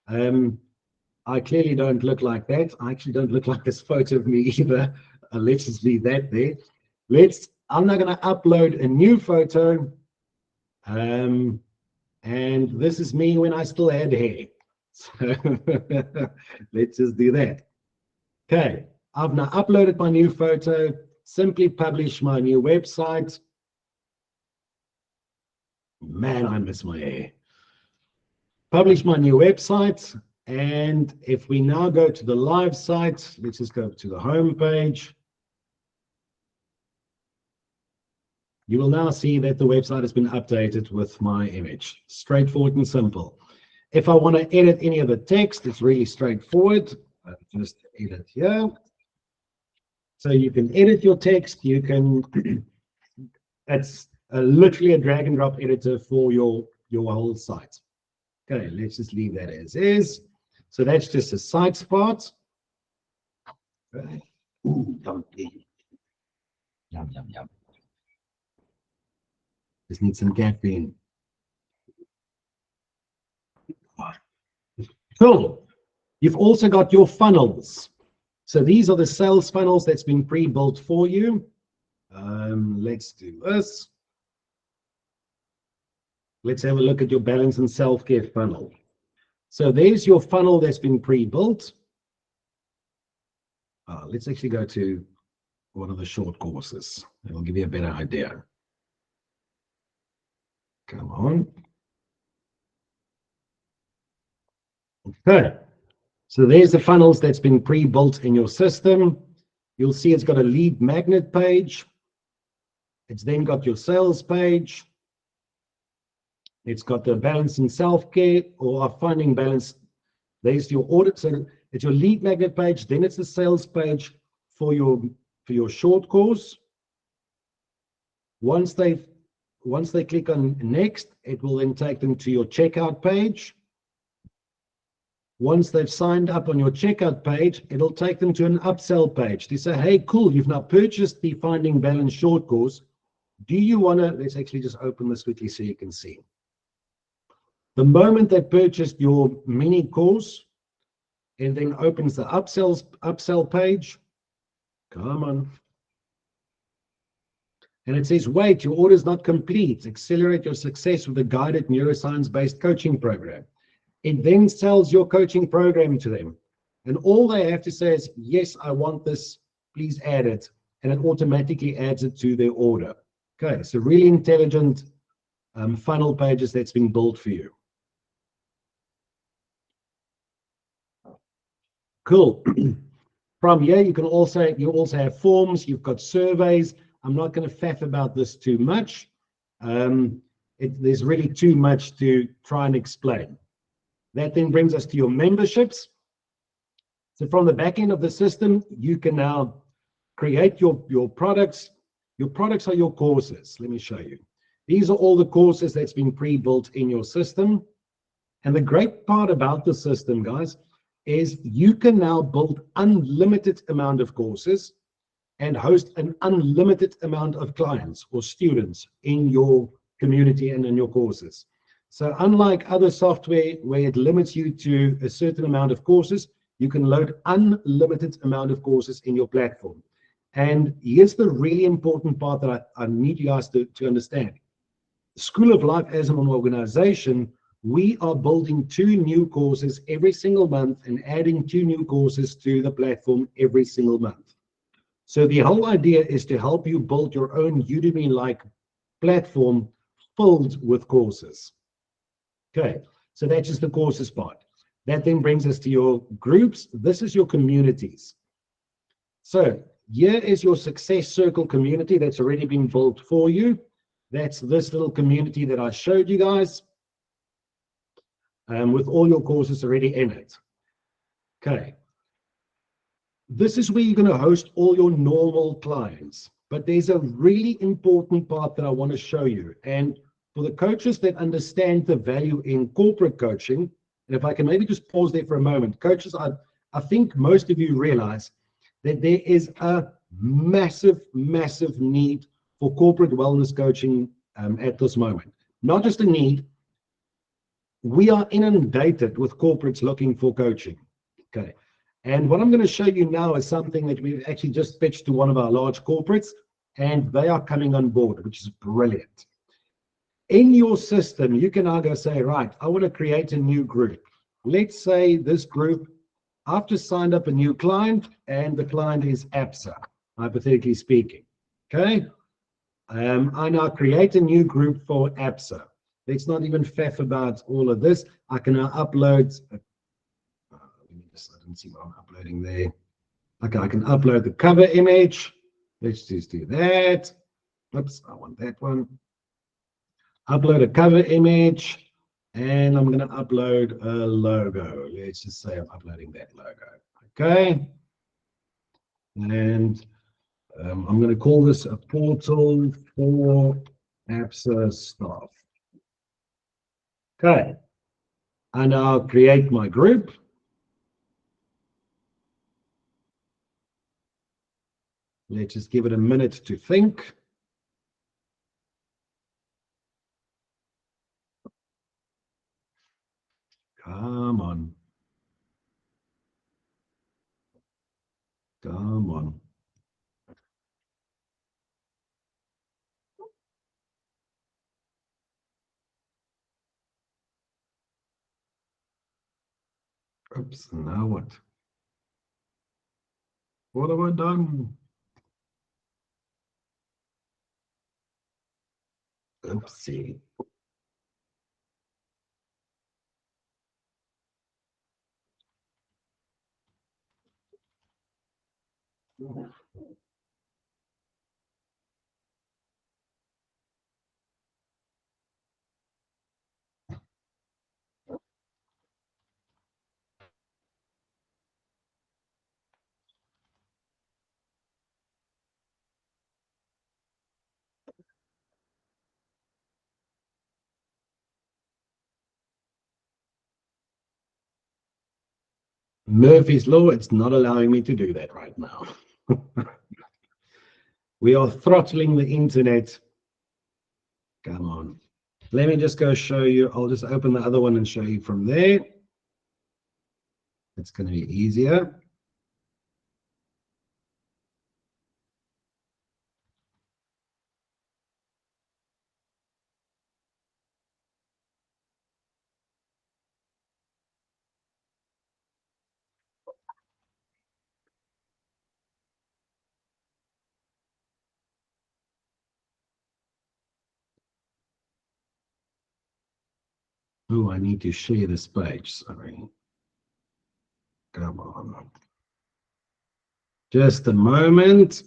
I clearly don't look like that. I actually don't look like this photo of me either. Let's just leave that there. I'm now going to upload a new photo. And this is me when I still had hair. So let's just do that. Okay, I've now uploaded my new photo. simply publish my new website. Man, I miss my hair. Publish my new website. And if we now go to the live site, let's just go to the home page. You will now see that the website has been updated with my image. Straightforward and simple. If I want to edit any of the text, it's really straightforward. Just edit here. So you can edit your text. You can, it's literally a drag and drop editor for your whole site. Okay, let's just leave that as is. So that's just a sites part. Okay. Ooh, yum, yum, yum. Just need some caffeine. Cool. You've also got your funnels. So these are the sales funnels that's been pre-built for you. Let's do this. Let's have a look at your balance and self-care funnel. So there's your funnel that's been pre-built. Let's actually go to one of the short courses. It'll give you a better idea. Come on. Okay. So there's the funnels that's been pre-built in your system. You'll see it's got a lead magnet page. It's then got your sales page. It's got the balance and self-care or finding balance. There's your audit. So it's your lead magnet page. Then it's the sales page for your short course. Once they click on next, it will then take them to your checkout page. Once they've signed up on your checkout page, it'll take them to an upsell page. They say, hey, cool, you've now purchased the Finding Balance short course. Do you want to, let's actually just open this quickly so you can see. The moment they purchased your mini course, it then opens the upsell page. Come on. And it says, wait, your order is not complete. Accelerate your success with a guided neuroscience-based coaching program. It then sells your coaching program to them. And all they have to say is, yes, I want this, please add it. And it automatically adds it to their order. Okay, so really intelligent funnel pages that's been built for you. Cool. From here, you also have forms, you've got surveys. I'm not going to faff about this too much. There's really too much to try and explain. That then brings us to your memberships. So from the back end of the system, you can now create your products. Your products are your courses. Let me show you. These are all the courses that's been pre-built in your system. And the great part about the system, guys, is you can now build unlimited amount of courses and host an unlimited amount of clients or students in your community and in your courses. So unlike other software where it limits you to a certain amount of courses, you can load unlimited amount of courses in your platform. And here's the really important part that I need you guys to understand. School of Life as an organization, we are building 2 new courses every single month and adding 2 new courses to the platform every single month. So the whole idea is to help you build your own Udemy-like platform filled with courses. Okay, so that's just the courses part. That then brings us to your groups. This is your communities. So here is your Success Circle community that's already been built for you. That's this little community that I showed you guys, with all your courses already in it. Okay. This is where you're going to host all your normal clients. But there's a really important part that I want to show you. And for the coaches that understand the value in corporate coaching, and if I can maybe just pause there for a moment, coaches, I think most of you realize that there is a massive, massive need for corporate wellness coaching at this moment. Not just a need, we are inundated with corporates looking for coaching. Okay. And what I'm going to show you now is something that we've actually just pitched to one of our large corporates, and they are coming on board, which is brilliant. In your system, you can now go say, right, I want to create a new group. Let's say this group, I've just signed up a new client, and the client is APSA. hypothetically speaking. Okay. I now create a new group for APSA. Let's not even faff about all of this. I can now upload. Let me just, I didn't see what I'm uploading there. Okay, I can upload the cover image. Let's just do that. Oops, I want that one. Upload a cover image, and I'm going to upload a logo. Let's just say I'm uploading that logo. Okay. And I'm going to call this a portal for APSA staff. Okay. I now create my group. Let's just give it a minute to think. Come on. Come on. Oops, now what? What have I done? Oopsie. Murphy's Law, it's not allowing me to do that right now. We are throttling the internet. Come on. Let me just go show you. I'll just open the other one and show you from there. It's going to be easier. Oh, I need to share this page. Sorry. Come on. Just a moment.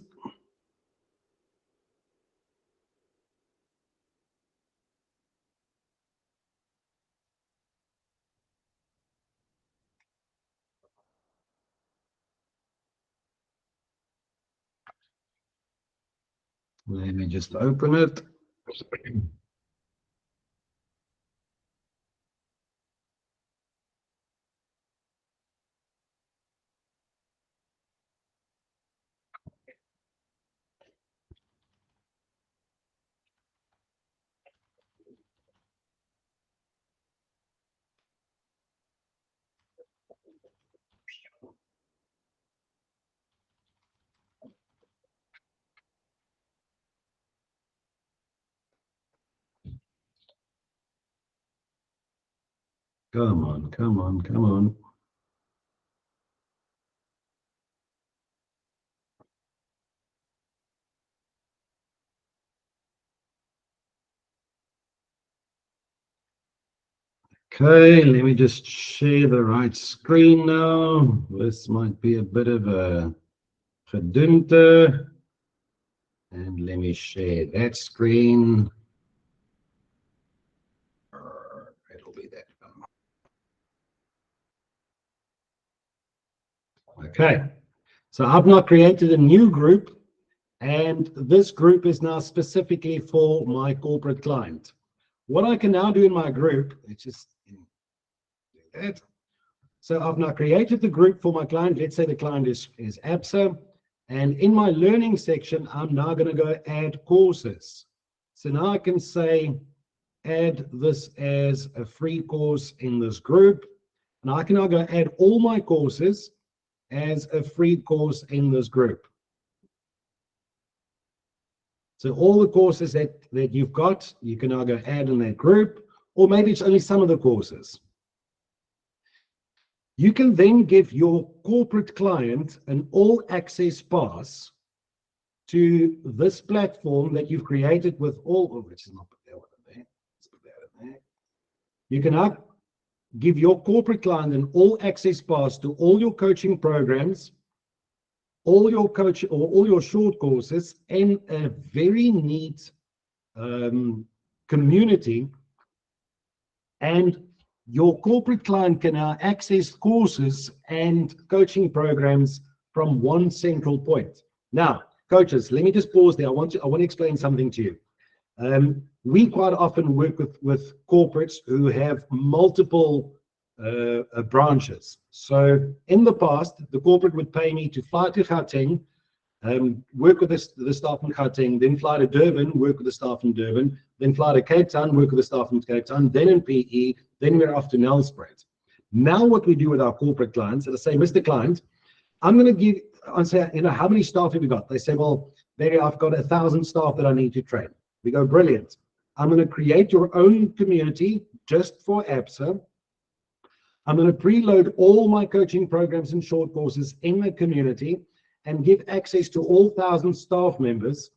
Let me just open it. Come on, come on, come on. Okay, let me just share the right screen now. This might be a bit of a gedunte. And let me share that screen. It'll be that one. Okay, so I've now created a new group, and this group is now specifically for my corporate client. What I can now do in my group, it's just do that. So I've now created the group for my client. Let's say the client is APSA. And in my learning section, I'm now going to go add courses. So now I can say, add this as a free course in this group. And I can now go add all my courses as a free course in this group. So all the courses that you've got, you can now go add in that group, or maybe it's only some of the courses. You can then give your corporate client an all access pass to this platform that you've created with all of it. Not put that one in there. Let's put that in there. You can now give your corporate client an all access pass to all your coaching programs, all your coach or all your short courses, and a very neat community. And your corporate client can now access courses and coaching programs from one central point. Now, coaches, let me just pause there. I want to explain something to you. We quite often work with corporates who have multiple branches. So in the past, the corporate would pay me to fly to Gauteng, work with the staff in Gauteng, then fly to Durban, work with the staff in Durban, then fly to Cape Town, work with the staff in Cape Town, then in PE, then we're off to Nelspruit. Now what we do with our corporate clients, and I say, Mr. Client, I'm going to give, I say, you know, how many staff have you got? They say, well, Barry, I've got 1,000 staff that I need to train. We go, brilliant. I'm going to create your own community just for ABSA. I'm going to preload all my coaching programs and short courses in the community and give access to all 1,000 staff members.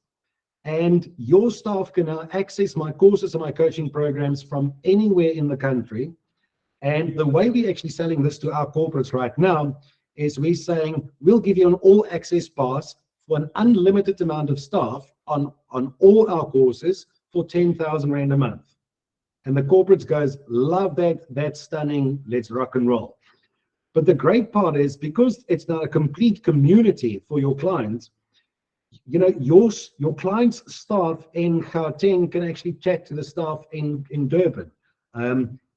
And your staff can now access my courses and my coaching programs from anywhere in the country. And the way we're actually selling this to our corporates right now is we're saying, we'll give you an all access pass for an unlimited amount of staff on all our courses for 10,000 Rand a month. And the corporates goes, love that, that's stunning, let's rock and roll. But the great part is, because it's now a complete community for your clients, you know, your clients' staff in Gauteng can actually chat to the staff in Durban.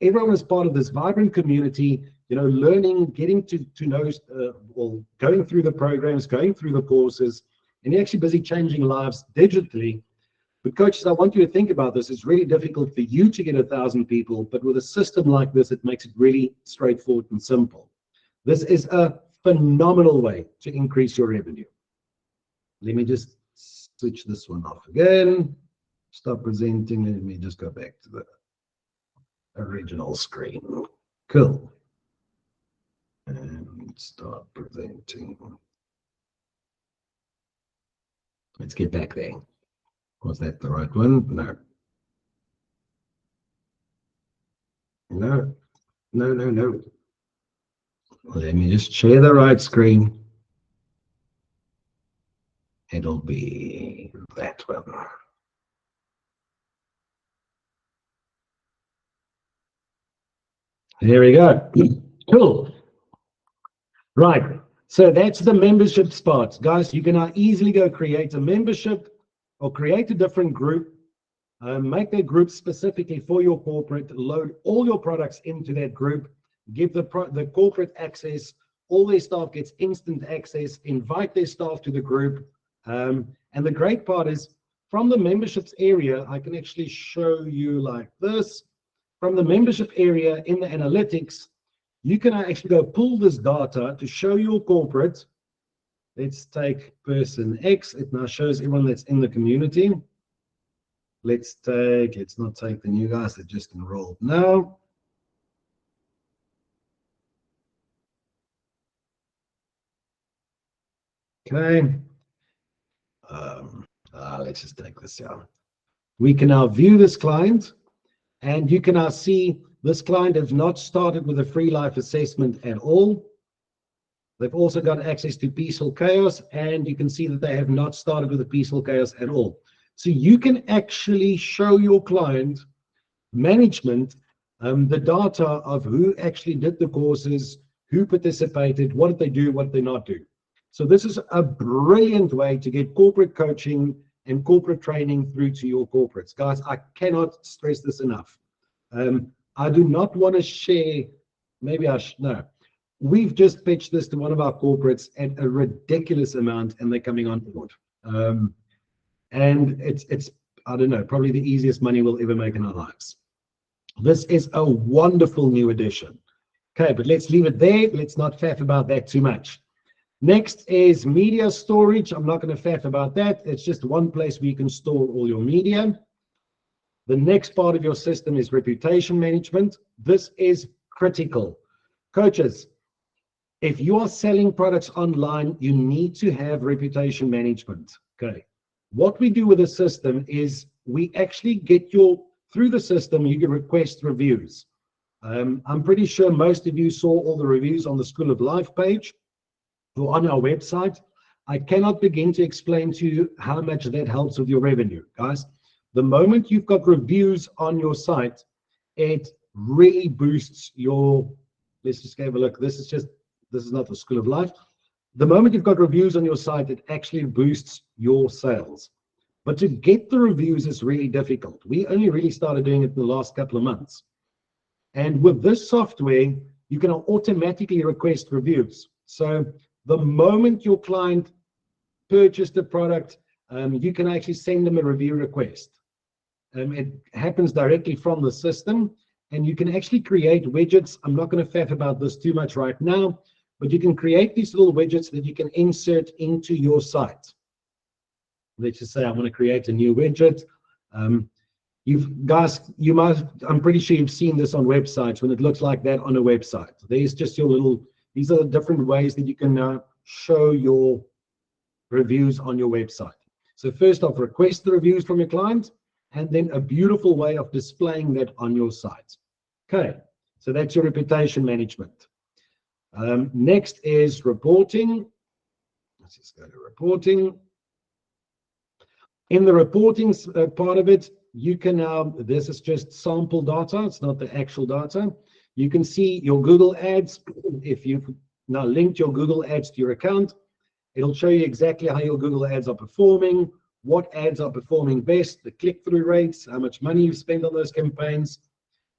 Everyone is part of this vibrant community, you know, learning, getting to know, well, going through the programs, going through the courses, and you're actually busy changing lives digitally. But coaches, I want you to think about this. It's really difficult for you to get 1,000 people, but with a system like this, it makes it really straightforward and simple. This is a phenomenal way to increase your revenue. Let me just switch this one off again. Stop presenting. Let me just go back to the original screen. Cool. And start presenting. Let's get back there. Was that the right one? No. No. No, no, no. Let me just share the right screen. It'll be that one. There we go. Cool. Right. So that's the membership spot. Guys, you can now easily go create a membership or create a different group. Make that group specifically for your corporate. Load all your products into that group. Give the corporate access. All their staff gets instant access. Invite their staff to the group. And the great part is, from the memberships area, I can actually show you like this. From the membership area in the analytics, you can actually go pull this data to show your corporate. Let's take person X. It now shows everyone that's in the community. Let's not take the new guys that just enrolled now. Okay. Let's just take this down. We can now view this client, and you can now see this client has not started with a free life assessment at all. They've also got access to Peaceful Chaos, and you can see that they have not started with a Peaceful Chaos at all. So you can actually show your client management the data of who actually did the courses, who participated, what did they do, what did they not do. So this is a brilliant way to get corporate coaching and corporate training through to your corporates. Guys, I cannot stress this enough. I do not want to share, maybe I should, no. We've just pitched this to one of our corporates at a ridiculous amount, and they're coming on board. And it's I don't know, probably the easiest money we'll ever make in our lives. This is a wonderful new addition. Okay, but let's leave it there. Let's not faff about that too much. Next is media storage. I'm not going to faff about that. It's just one place where you can store all your media. The next part of your system is reputation management. This is critical. Coaches, if you are selling products online, you need to have reputation management. Okay. What we do with the system is we actually get through the system, you can request reviews. I'm pretty sure most of you saw all the reviews on the School of Life page or on our website. I cannot begin to explain to you how much that helps with your revenue, guys. The moment you've got reviews on your site, it really boosts your, let's just have a look. This is not the School of Life. The moment you've got reviews on your site, it actually boosts your sales. But to get the reviews is really difficult. We only really started doing it in the last couple of months. And with this software, you can automatically request reviews. So the moment your client purchased a product, you can actually send them a review request. It happens directly from the system, and you can actually create widgets. I'm not going to faff about this too much right now, but you can create these little widgets that you can insert into your site. Let's just say I want to create a new widget. I'm pretty sure you've seen this on websites when it looks like that on a website. There's just these are the different ways that you can show your reviews on your website. So first off, request the reviews from your client, and then a beautiful way of displaying that on your site. Okay, so that's your reputation management. Next is reporting. Let's just go to reporting. In the reporting part of it, you can now, this is just sample data, it's not the actual data. You can see your Google ads. If you've now linked your Google ads to your account, it'll show you exactly how your Google ads are performing, what ads are performing best, the click-through rates, how much money you've spent on those campaigns.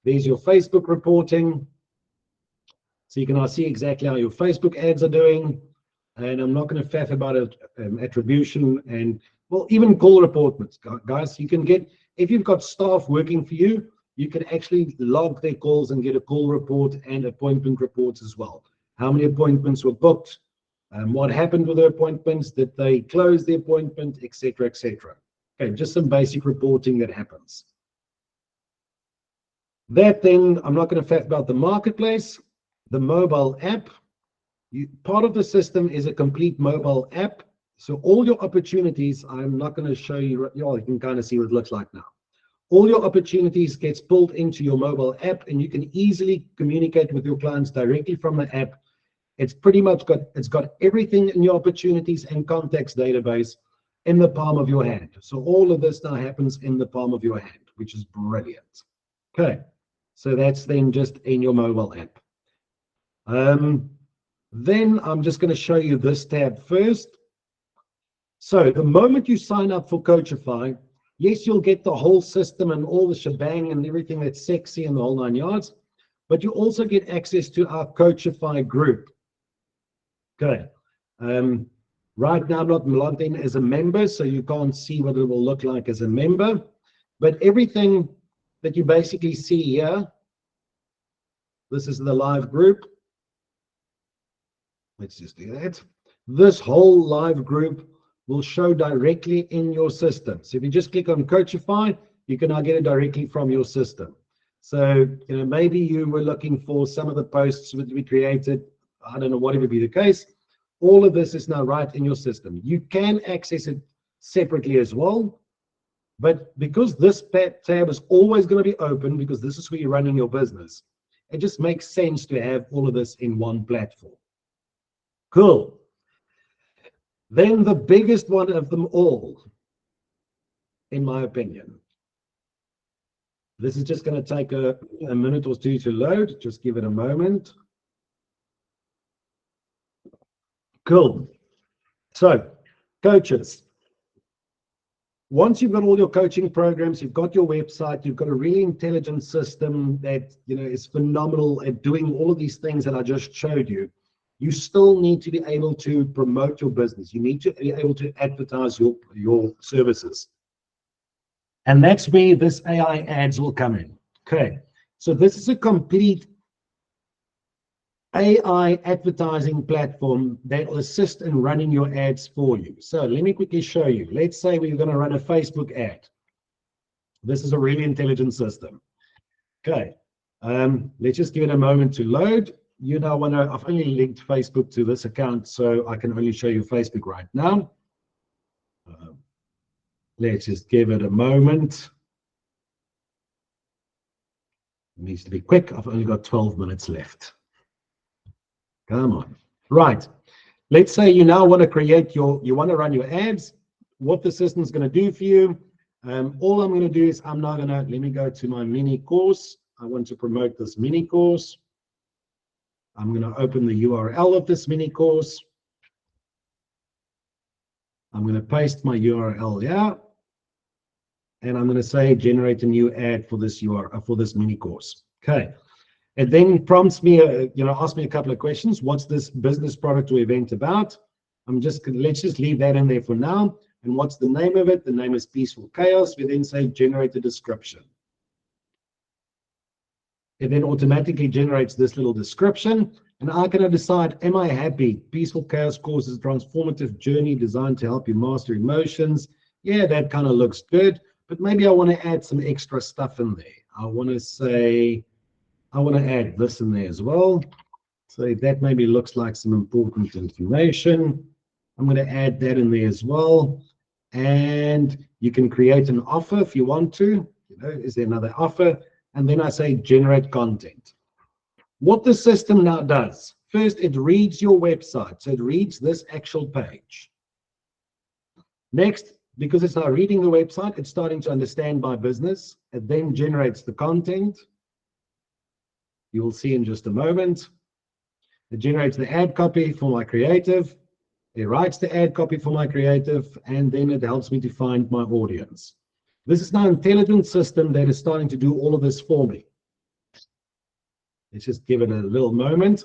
There's your Facebook reporting. So you can now see exactly how your Facebook ads are doing. And I'm not going to faff about it, attribution and, well, even call reports, guys. You can get, if you've got staff working for you, you can actually log their calls and get a call report and appointment reports as well. How many appointments were booked? What happened with the appointments? Did they close the appointment, etc., etc.? Okay, just some basic reporting that happens. That then, I'm not going to faff about the marketplace, the mobile app. Part of the system is a complete mobile app. So all your opportunities, I'm not going to show you, you can kind of see what it looks like now. All your opportunities gets pulled into your mobile app, and you can easily communicate with your clients directly from the app. It's pretty much got everything in your opportunities and contacts database in the palm of your hand. So all of this now happens in the palm of your hand, which is brilliant. Okay, so that's then just in your mobile app. Then I'm just going to show you this tab first. So the moment you sign up for Coachify, yes, you'll get the whole system and all the shebang and everything that's sexy and the whole 9 yards, but you also get access to our Coachify group. Okay. Right now, I'm not logged in as a member, so you can't see what it will look like as a member, but everything that you basically see here, this is the live group. Let's just do that. This whole live group will show directly in your system. So if you just click on Coachify, you can now get it directly from your system. So, maybe you were looking for some of the posts that we created. I don't know, whatever be the case. All of this is now right in your system. You can access it separately as well. But because this tab is always going to be open, because this is where you're running your business, it just makes sense to have all of this in one platform. Cool. Then the biggest one of them all, in my opinion. This is just going to take a minute or two to load. Just give it a moment. Cool. So, coaches. Once you've got all your coaching programs, you've got your website, you've got a really intelligent system that is phenomenal at doing all of these things that I just showed you, you still need to be able to promote your business. You need to be able to advertise your services. And that's where this AI ads will come in. Okay, so this is a complete AI advertising platform that will assist in running your ads for you. So let me quickly show you. Let's say we're going to run a Facebook ad. This is a really intelligent system. Okay, let's just give it a moment to load. I've only linked Facebook to this account, so I can only show you Facebook right now. Let's just give it a moment. It needs to be quick. I've only got 12 minutes left. Come on. Right. Let's say you now want to create you want to run your ads. What the system's going to do for you. All I'm going to do is I'm now going to, let me go to my mini course. I want to promote this mini course. I'm going to open the URL of this mini course. I'm going to paste my URL here. And I'm going to say generate a new ad for this URL for this mini course. Okay. It then prompts me, ask me a couple of questions. What's this business, product, or event about? Let's just leave that in there for now. And what's the name of it? The name is Peaceful Chaos. We then say generate a description. It then automatically generates this little description. And I can decide, am I happy? Peaceful Chaos course is a transformative journey designed to help you master emotions. Yeah, that kind of looks good. But maybe I want to add some extra stuff in there. I want to add this in there as well. So that maybe looks like some important information. I'm going to add that in there as well. And you can create an offer if you want to. Is there another offer? And then I say generate content. What the system now does, first it reads your website. So it reads this actual page. Next, because it's now reading the website, it's starting to understand my business. It then generates the content. You will see in just a moment. It generates the ad copy for my creative. It writes the ad copy for my creative, and then it helps me to find my audience. This is now an intelligent system that is starting to do all of this for me. Let's just give it a little moment.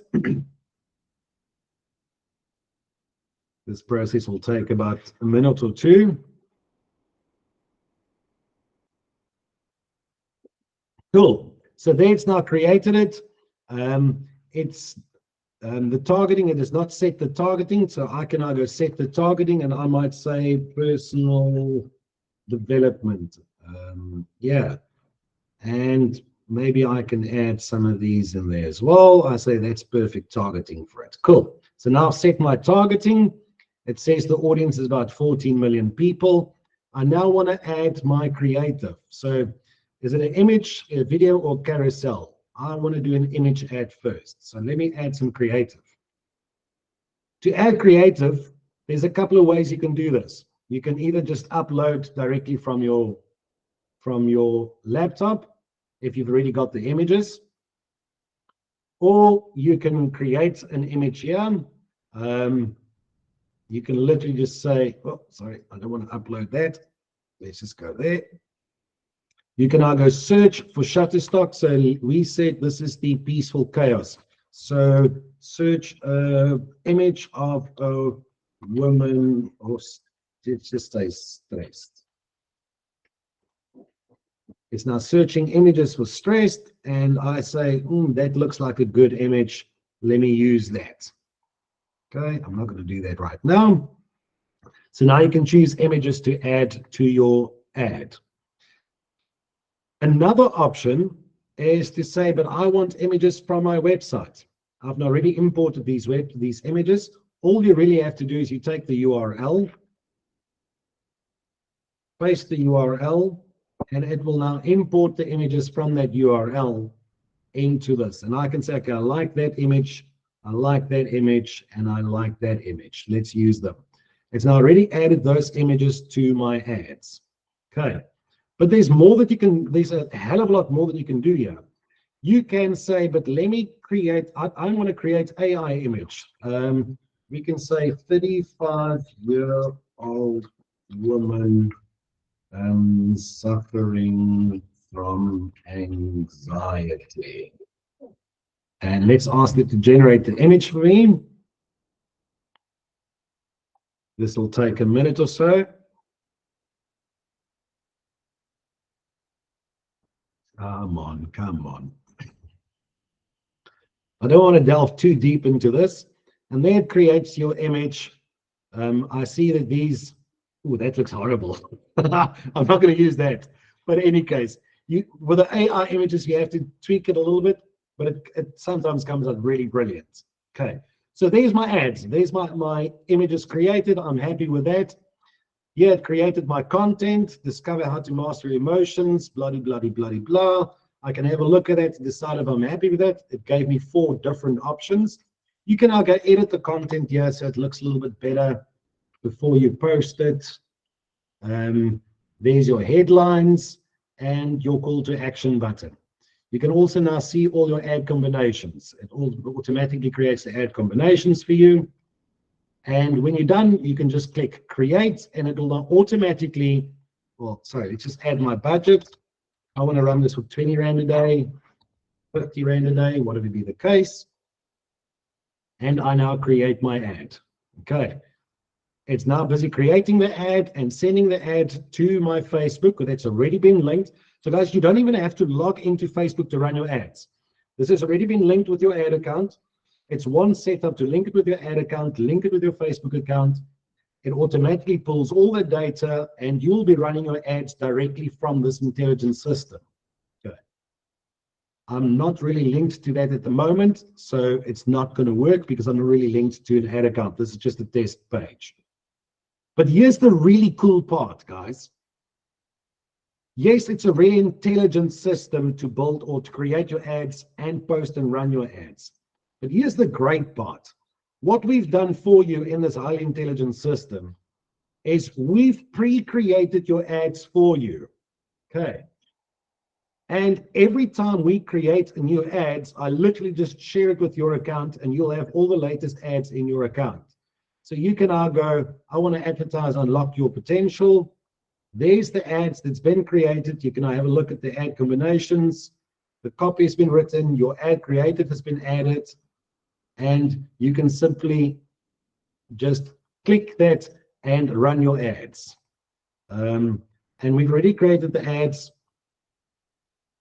This process will take about a minute or two. Cool. So there it's now created it. It's the targeting. It does not set the targeting. So I can now go set the targeting, and I might say personal development. Yeah. And maybe I can add some of these in there as well. I say that's perfect targeting for it. Cool. So now I've set my targeting. It says the audience is about 14 million people. I now want to add my creative. So is it an image, a video, or carousel? I want to do an image ad first. So let me add some creative. To add creative, there's a couple of ways you can do this. You can either just upload directly from your laptop, if you've already got the images, or you can create an image here. You can literally just say, oh, sorry, I don't want to upload that. Let's just go there. You can now go search for Shutterstock. So we said this is the Peaceful Chaos. So search image of a woman, or let's just say stressed. It's now searching images for stressed, and I say, that looks like a good image. Let me use that. Okay, I'm not going to do that right now. So now you can choose images to add to your ad. Another option is to say, but I want images from my website. I've already imported these images. All you really have to do is you take the URL, paste the URL, and it will now import the images from that URL into this. And I can say, okay, I like that image, I like that image, and I like that image. Let's use them. It's now already added those images to my ads. Okay. But there's more that you can, there's a hell of a lot more that you can do here. You can say, but let me create, I want to create AI image. We can say 35-year-old woman suffering from anxiety. And let's ask it to generate the image for me. This will take a minute or so. Come on, come on. I don't want to delve too deep into this. And then it creates your image. I see that these, oh, that looks horrible. I'm not going to use that. But in any case, with the AI images, you have to tweak it a little bit, but it sometimes comes out really brilliant. Okay, so there's my ads. There's my images created. I'm happy with that. Here it created my content, discover how to master emotions, bloody, bloody, bloody, blah. I can have a look at it, decide if I'm happy with it. It gave me 4 different options. You can now go edit the content here so it looks a little bit better before you post it. There's your headlines and your call to action button. You can also now see all your ad combinations. It automatically creates the ad combinations for you. And when you're done, you can just click create and it will now automatically, well, sorry, let's just add my budget. I want to run this with 20 Rand a day, 50 Rand a day, whatever be the case. And I now create my ad. Okay. It's now busy creating the ad and sending the ad to my Facebook, because it's already been linked. So guys, you don't even have to log into Facebook to run your ads. This has already been linked with your ad account. It's one setup to link it with your ad account, link it with your Facebook account. It automatically pulls all the data and you'll be running your ads directly from this intelligent system. Okay. I'm not really linked to that at the moment, so it's not going to work because I'm not really linked to an ad account. This is just a test page. But here's the really cool part, guys. Yes, it's a very intelligent system to build or to create your ads and post and run your ads. But here's the great part. What we've done for you in this highly intelligent system is we've pre-created your ads for you. Okay. And every time we create a new ads, I literally just share it with your account and you'll have all the latest ads in your account. So you can now go, I want to advertise, unlock your potential. There's the ads that's been created. You can now have a look at the ad combinations. The copy has been written. Your ad creative has been added. And you can simply just click that and run your ads. And we've already created the ads.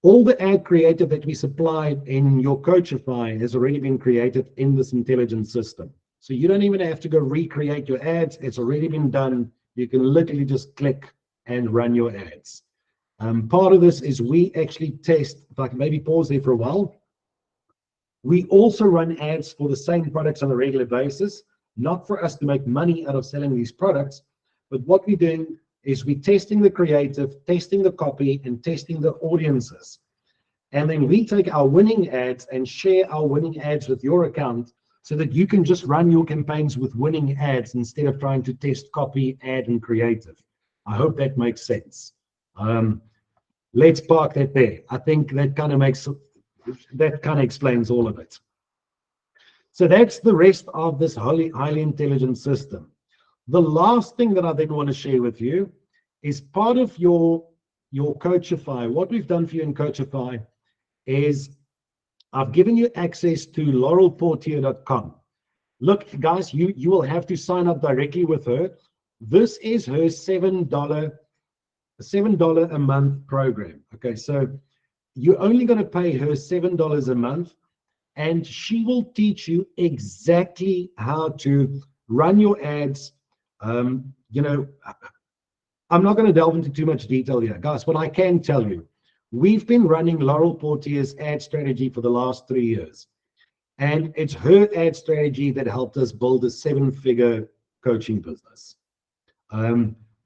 All the ad creative that we supply in your Coachify has already been created in this intelligent system. So you don't even have to go recreate your ads. It's already been done. You can literally just click and run your ads. Part of this is we actually test, if I can maybe pause there for a while. We also run ads for the same products on a regular basis, not for us to make money out of selling these products, but what we're doing is we're testing the creative, testing the copy, and testing the audiences. And then we take our winning ads and share our winning ads with your account so that you can just run your campaigns with winning ads instead of trying to test copy, ad, and creative. I hope that makes sense. Let's park that there. I think that kind of explains all of it. So that's the rest of this highly intelligent system. The last thing that I then want to share with you is part of your Coachify. What we've done for you in Coachify is I've given you access to laurelportier.com. Look, guys, you will have to sign up directly with her. This is her $7 a month program. Okay, so you're only going to pay her $7 a month, and she will teach you exactly how to run your ads. You know, I'm not going to delve into too much detail here, guys. What I can tell you, we've been running Laurel Portier's ad strategy for the last 3 years. And it's her ad strategy that helped us build a 7-figure coaching business.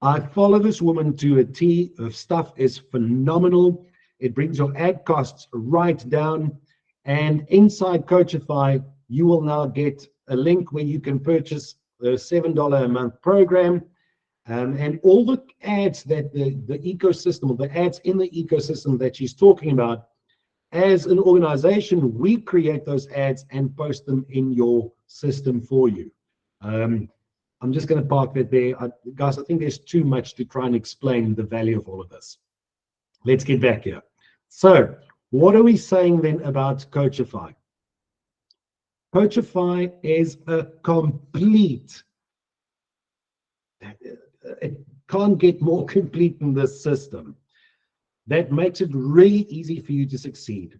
I follow this woman to a T. Her stuff is phenomenal. It brings your ad costs right down. And inside Coachify, you will now get a link where you can purchase a $7 a month program. And all the ads that the ecosystem, or the ads in the ecosystem that she's talking about, as an organization, we create those ads and post them in your system for you. I'm just going to park that there. Guys, I think there's too much to try and explain the value of all of this. Let's get back here. So what are we saying then about Coachify? Coachify is a complete, it can't get more complete than this system. That makes it really easy for you to succeed.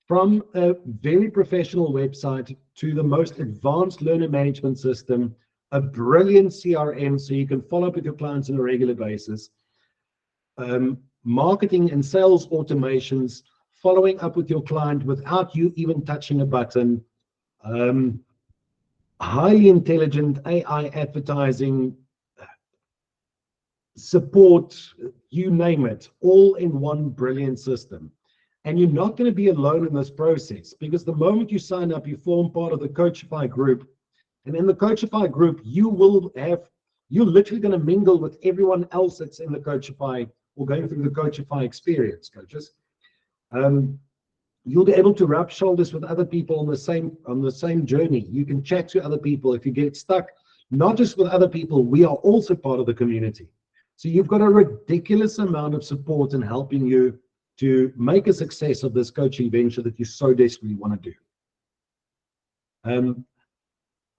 From a very professional website to the most advanced learner management system, a brilliant CRM so you can follow up with your clients on a regular basis, marketing and sales automations, following up with your client without you even touching a button, highly intelligent AI advertising, support, you name it, all in one brilliant system. And you're not going to be alone in this process, because the moment you sign up, you form part of the Coachify group. And in the Coachify group, you're literally going to mingle with everyone else that's in the Coachify or going through the Coachify experience, coaches. You'll be able to rub shoulders with other people on the same journey. You can chat to other people if you get stuck. Not just with other people, we are also part of the community. So you've got a ridiculous amount of support in helping you to make a success of this coaching venture that you so desperately want to do.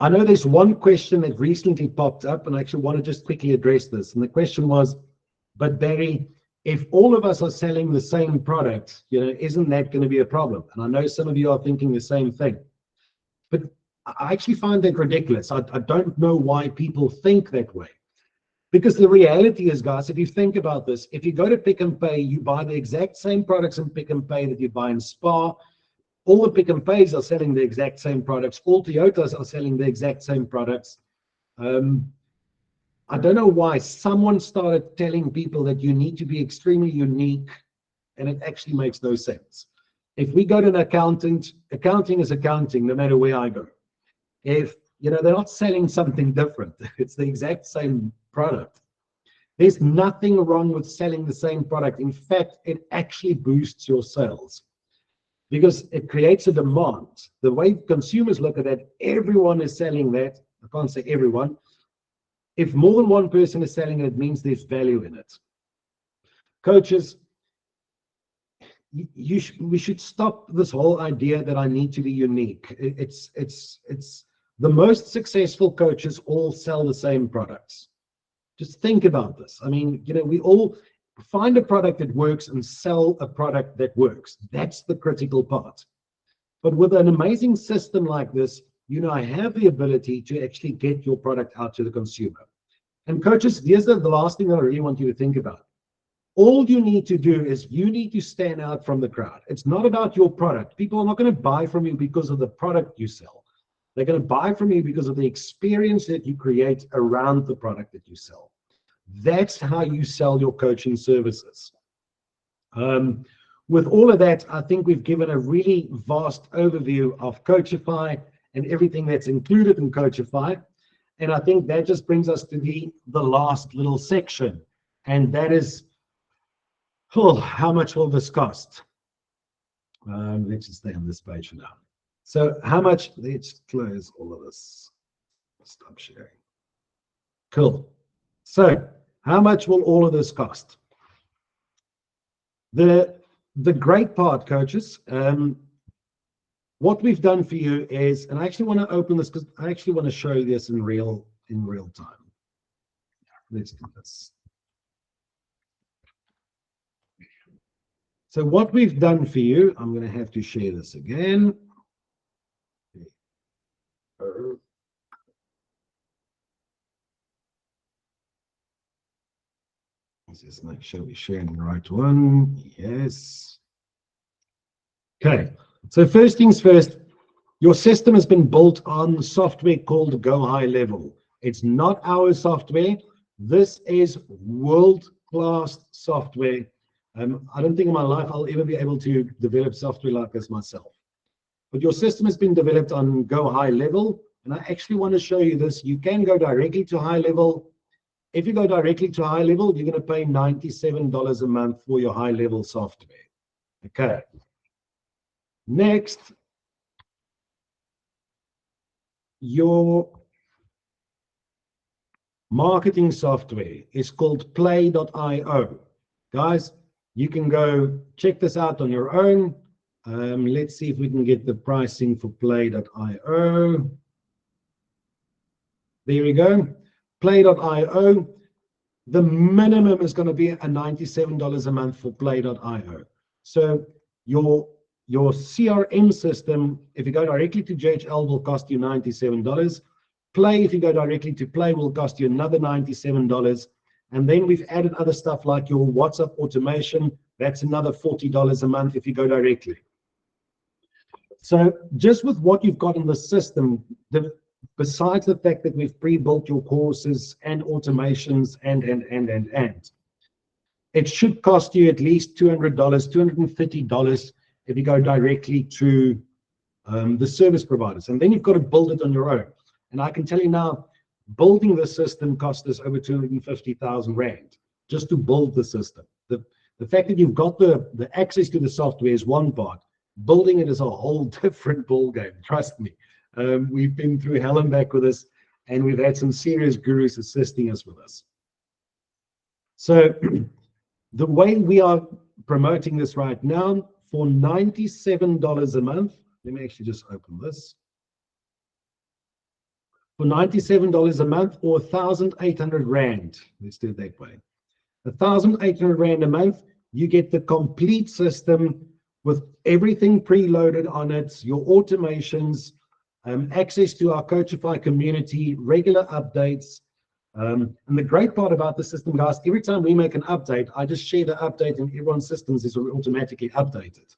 I know there's one question that recently popped up, and I actually want to just quickly address this. And the question was, but Barry, if all of us are selling the same product, isn't that going to be a problem? And I know some of you are thinking the same thing. But I actually find that ridiculous. I don't know why people think that way. Because the reality is, guys, if you think about this, if you go to Pick and Pay, you buy the exact same products in Pick and Pay that you buy in Spar. All the Pick and Pays are selling the exact same products. All Toyotas are selling the exact same products. I don't know why someone started telling people that you need to be extremely unique, and it actually makes no sense. If we go to an accountant, accounting is accounting no matter where I go. If they're not selling something different, it's the exact same product. There's nothing wrong with selling the same product. In fact, it actually boosts your sales because it creates a demand. The way consumers look at it, everyone is selling that. I can't say everyone. If more than one person is selling it, it means there's value in it. Coaches, we should stop this whole idea that I need to be unique. It's the most successful coaches all sell the same products. Just think about this. I mean, we all find a product that works and sell a product that works. That's the critical part. But with an amazing system like this, I have the ability to actually get your product out to the consumer. And coaches, here's the last thing that I really want you to think about. All you need to do is you need to stand out from the crowd. It's not about your product. People are not going to buy from you because of the product you sell. They're going to buy from you because of the experience that you create around the product that you sell. That's how you sell your coaching services. With all of that, I think we've given a really vast overview of Coachify and everything that's included in Coachify. And I think that just brings us to the last little section. And that is, how much will this cost? Let's just stay on this page for now. So how much, let's close all of this. Stop sharing. Cool. So how much will all of this cost? The great part, coaches, what we've done for you is, and I actually want to open this because I actually want to show you this in real time. Let's do this. So what we've done for you, I'm going to have to share this again. Let's just make sure we're sharing the right one. Yes. Okay. So first things first, your system has been built on software called Go High Level. It's not our software. This is world-class software. I don't think in my life I'll ever be able to develop software like this myself. But your system has been developed on Go High Level, and I actually want to show you this. You can go directly to High Level. If you go directly to High Level, you're going to pay $97 a month for your High Level software. Okay. Next, your marketing software is called Play.io. Guys, you can go check this out on your own. Let's see if we can get the pricing for Play.io. There we go. Play.io. The minimum is going to be a $97 a month for Play.io. So your CRM system, if you go directly to JHL, will cost you $97. Play, if you go directly to Play, will cost you another $97. And then we've added other stuff like your WhatsApp automation. That's another $40 a month if you go directly. So just with what you've got in the system, besides the fact that we've pre-built your courses and automations and, it should cost you at least $200, $250 if you go directly to the service providers. And then you've got to build it on your own. And I can tell you now, building the system cost us over 250,000 Rand just to build the system. The fact that you've got the access to the software is one part. Building it is a whole different ballgame, trust me. We've been through hell and back with this, and we've had some serious gurus assisting us with this. So the way we are promoting this right now, for $97 a month, let me actually just open this. For $97 a month or 1,800 Rand, let's do it that way. 1,800 Rand a month, you get the complete system with everything preloaded on it, your automations, access to our Coachify community, regular updates. And the great part about the system, guys, every time we make an update, I just share the update and everyone's systems is automatically updated.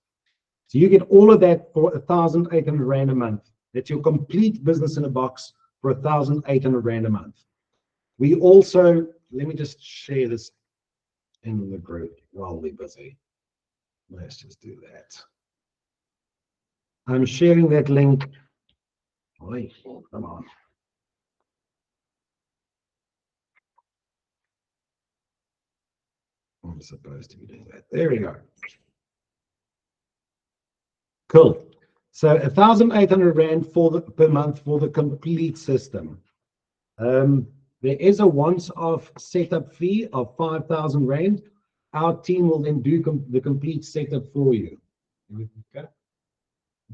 So you get all of that for 1,800 Rand a month. That's your complete business in a box for 1,800 Rand a month. We also, let me just share this in the group while we're busy. Let's just do that. I'm sharing that link. Wait, come on. I'm supposed to be doing that. There we go. Cool. So 1,800 Rand per month for the complete system. There is a once-off setup fee of 5,000 Rand. Our team will then do the complete setup for you. Okay.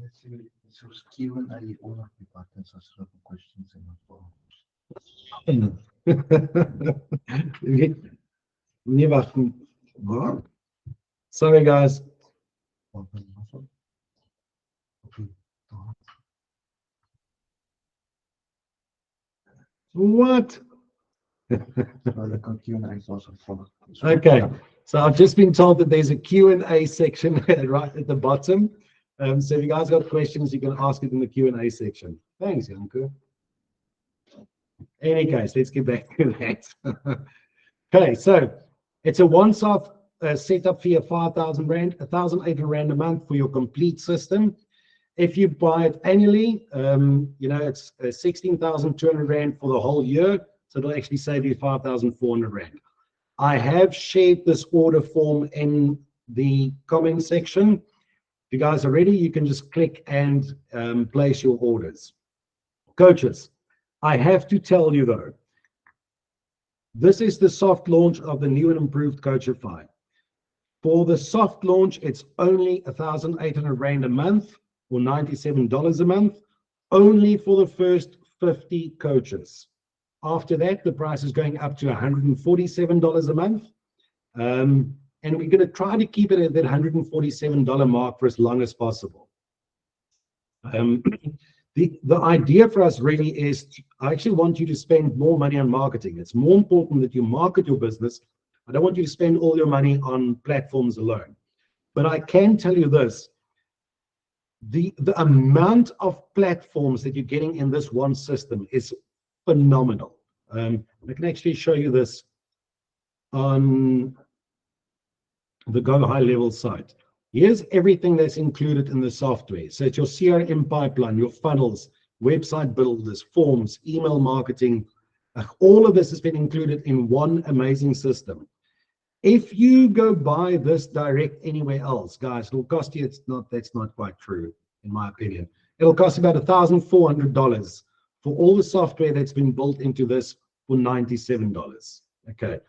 Let's see. So Q&A, all of the buttons are certain questions in the form. Sorry, guys. What? Okay, so I've just been told that there's a Q&A section right at the bottom. So if you guys got questions, you can ask it in the Q&A section. Thanks, Janko. Any case, let's get back to that. Okay, so it's a once-off setup fee of 5,000 Rand, 1,800 Rand a month for your complete system. If you buy it annually, it's 16,200 Rand for the whole year. So it'll actually save you 5,400 Rand. I have shared this order form in the comment section. If you guys are ready, you can just click and place your orders. Coaches, I have to tell you though, this is the soft launch of the new and improved Coachify. For the soft launch, it's only 1,800 Rand a month or $97 a month, only for the first 50 coaches. After that, the price is going up to $147 a month. And we're going to try to keep it at that $147 mark for as long as possible. The idea for us really is, I actually want you to spend more money on marketing. It's more important that you market your business. I don't want you to spend all your money on platforms alone. But I can tell you this, the amount of platforms that you're getting in this one system is phenomenal. I can actually show you this on the Go High Level site. Here's everything that's included in the software. So it's your CRM pipeline, your funnels, website builders, forms, email marketing. All of this has been included in one amazing system. If you go buy this direct anywhere else, guys, it'll cost you, that's not quite true, in my opinion. It'll cost about $1,400 for all the software that's been built into this for $97. Okay.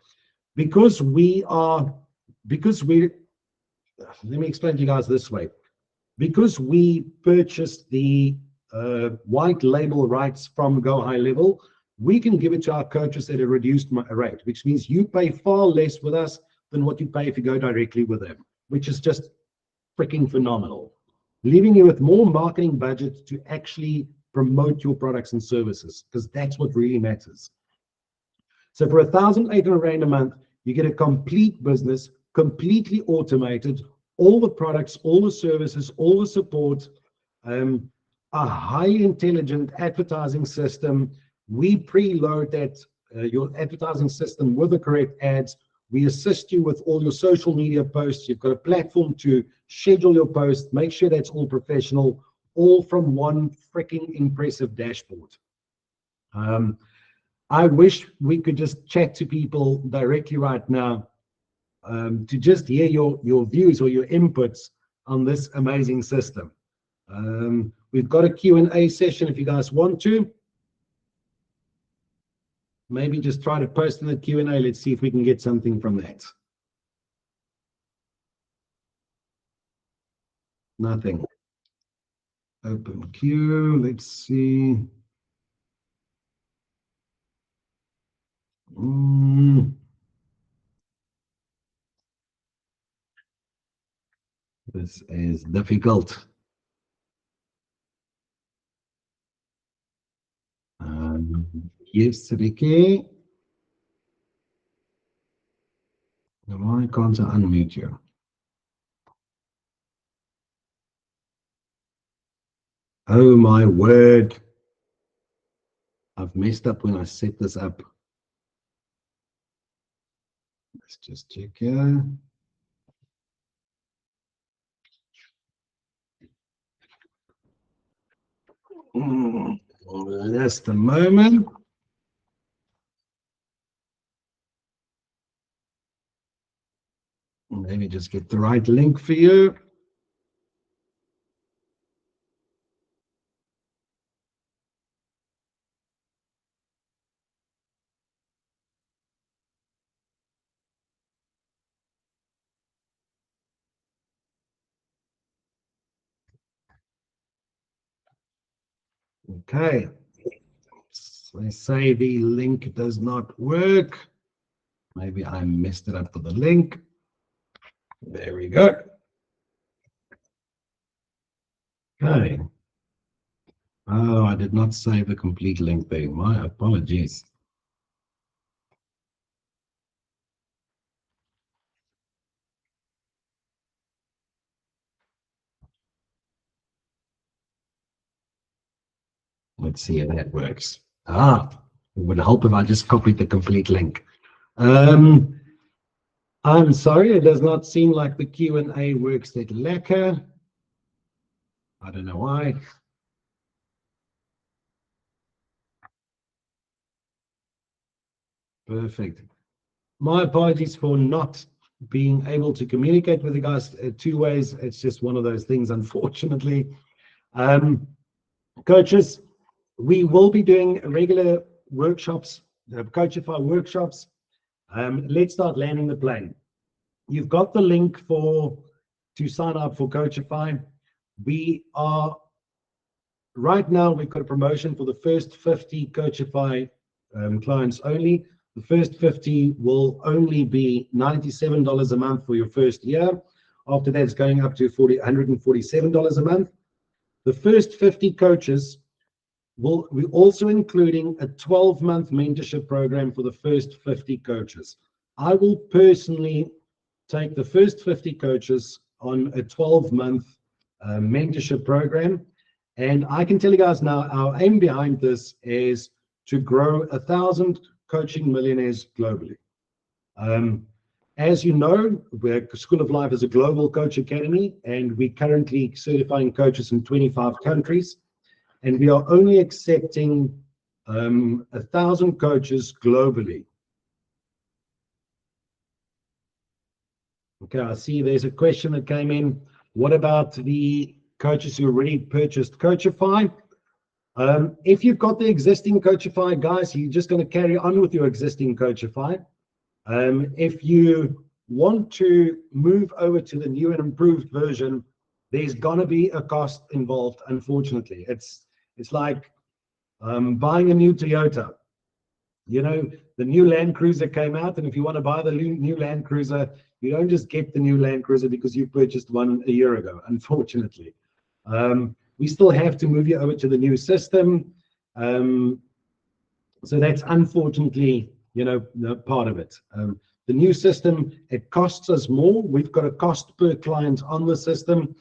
Let me explain to you guys this way. Because we purchased the white label rights from Go High Level, we can give it to our coaches at a reduced rate, which means you pay far less with us than what you pay if you go directly with them, which is just freaking phenomenal. Leaving you with more marketing budget to actually promote your products and services, because that's what really matters. So for 1,800 Rand a month, you get a complete business, completely automated, all the products, all the services, all the support. a highly intelligent advertising system. We preload that your advertising system with the correct ads. We assist you with all your social media posts. You've got a platform to schedule your posts, make sure that's all professional, all from one freaking impressive dashboard. I wish we could just chat to people directly right now to just hear your views or your inputs on this amazing system. We've got a Q&A session if you guys want to. Maybe just try to post in the Q&A. Let's see if we can get something from that. Nothing. Open queue. Let's see. This is difficult. Yes, Ricky. Why can't I unmute you? Oh my word. I've messed up when I set this up. Let's just check here. Just a moment. Let me just get the right link for you. Okay. So they say the link does not work. Maybe I messed it up with the link. There we go. Okay. Oh, I did not save the complete link there. My apologies. Let's see if that works. It would help if I just copied the complete link. I'm sorry, it does not seem like the Q&A works that lekker. I don't know why. Perfect. My apologies for not being able to communicate with you guys two ways. It's just one of those things, unfortunately. Coaches, we will be doing regular workshops, Coachify workshops. Let's start landing the plane. You've got the link to sign up for Coachify. We are right now, we've got a promotion for the first 50 Coachify clients only. The first 50 will only be $97 a month for your first year. After that, it's going up to $147 a month. The first 50 coaches we're also including a 12-month mentorship program for the first 50 coaches. I will personally take the first 50 coaches on a 12-month mentorship program. And I can tell you guys now, our aim behind this is to grow 1,000 coaching millionaires globally. As you know, School of Life is a global coach academy, and we're currently certifying coaches in 25 countries. And we are only accepting 1,000 coaches globally. Okay, I see there's a question that came in. What about the coaches who already purchased Coachify? If you've got the existing Coachify, guys, you're just going to carry on with your existing Coachify. If you want to move over to the new and improved version, there's going to be a cost involved, unfortunately. It's like buying a new Toyota. You know, the new Land Cruiser came out, and if you want to buy the new Land Cruiser, you don't just get the new Land Cruiser because you purchased one a year ago, unfortunately. We still have to move you over to the new system. So that's unfortunately, part of it. The new system, it costs us more. We've got a cost per client on the system,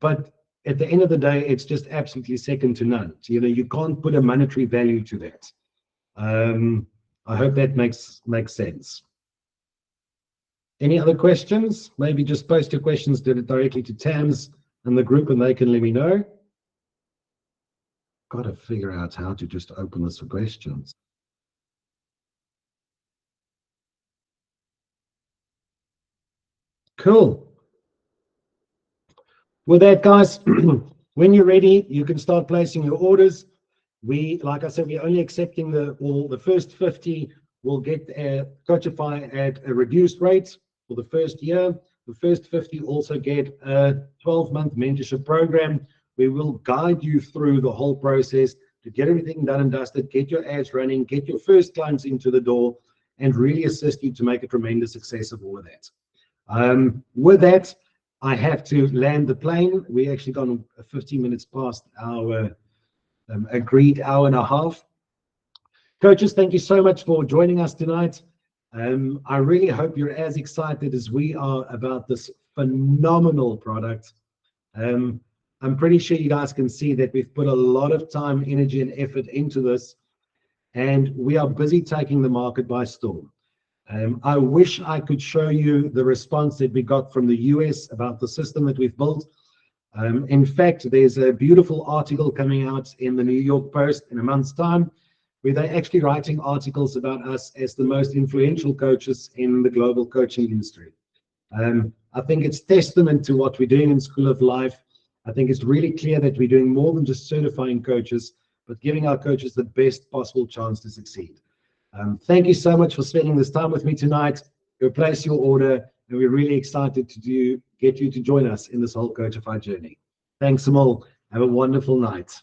but at the end of the day, it's just absolutely second to none. So, you can't put a monetary value to that. I hope that makes sense. Any other questions? Maybe just post your questions directly to Tams and the group, and they can let me know. Got to figure out how to just open this for questions. Cool. With that, guys, when you're ready, you can start placing your orders. Like I said, we're only accepting the first 50 will get Coachify at a reduced rate for the first year. The first 50 also get a 12-month mentorship program. We will guide you through the whole process to get everything done and dusted, get your ads running, get your first clients into the door, and really assist you to make a tremendous success of all of that. With that, I have to land the plane. We actually gone 15 minutes past our agreed hour and a half. Coaches, thank you so much for joining us tonight. I really hope you're as excited as we are about this phenomenal product. I'm pretty sure you guys can see that we've put a lot of time, energy, and effort into this, and we are busy taking the market by storm. I wish I could show you the response that we got from the US about the system that we've built. In fact, there's a beautiful article coming out in the New York Post in a month's time, where they're actually writing articles about us as the most influential coaches in the global coaching industry. I think it's testament to what we're doing in School of Life. I think it's really clear that we're doing more than just certifying coaches, but giving our coaches the best possible chance to succeed. Thank you so much for spending this time with me tonight. Go place your order, and we're really excited to get you to join us in this whole Coachify journey. Thanks, Amal. Have a wonderful night.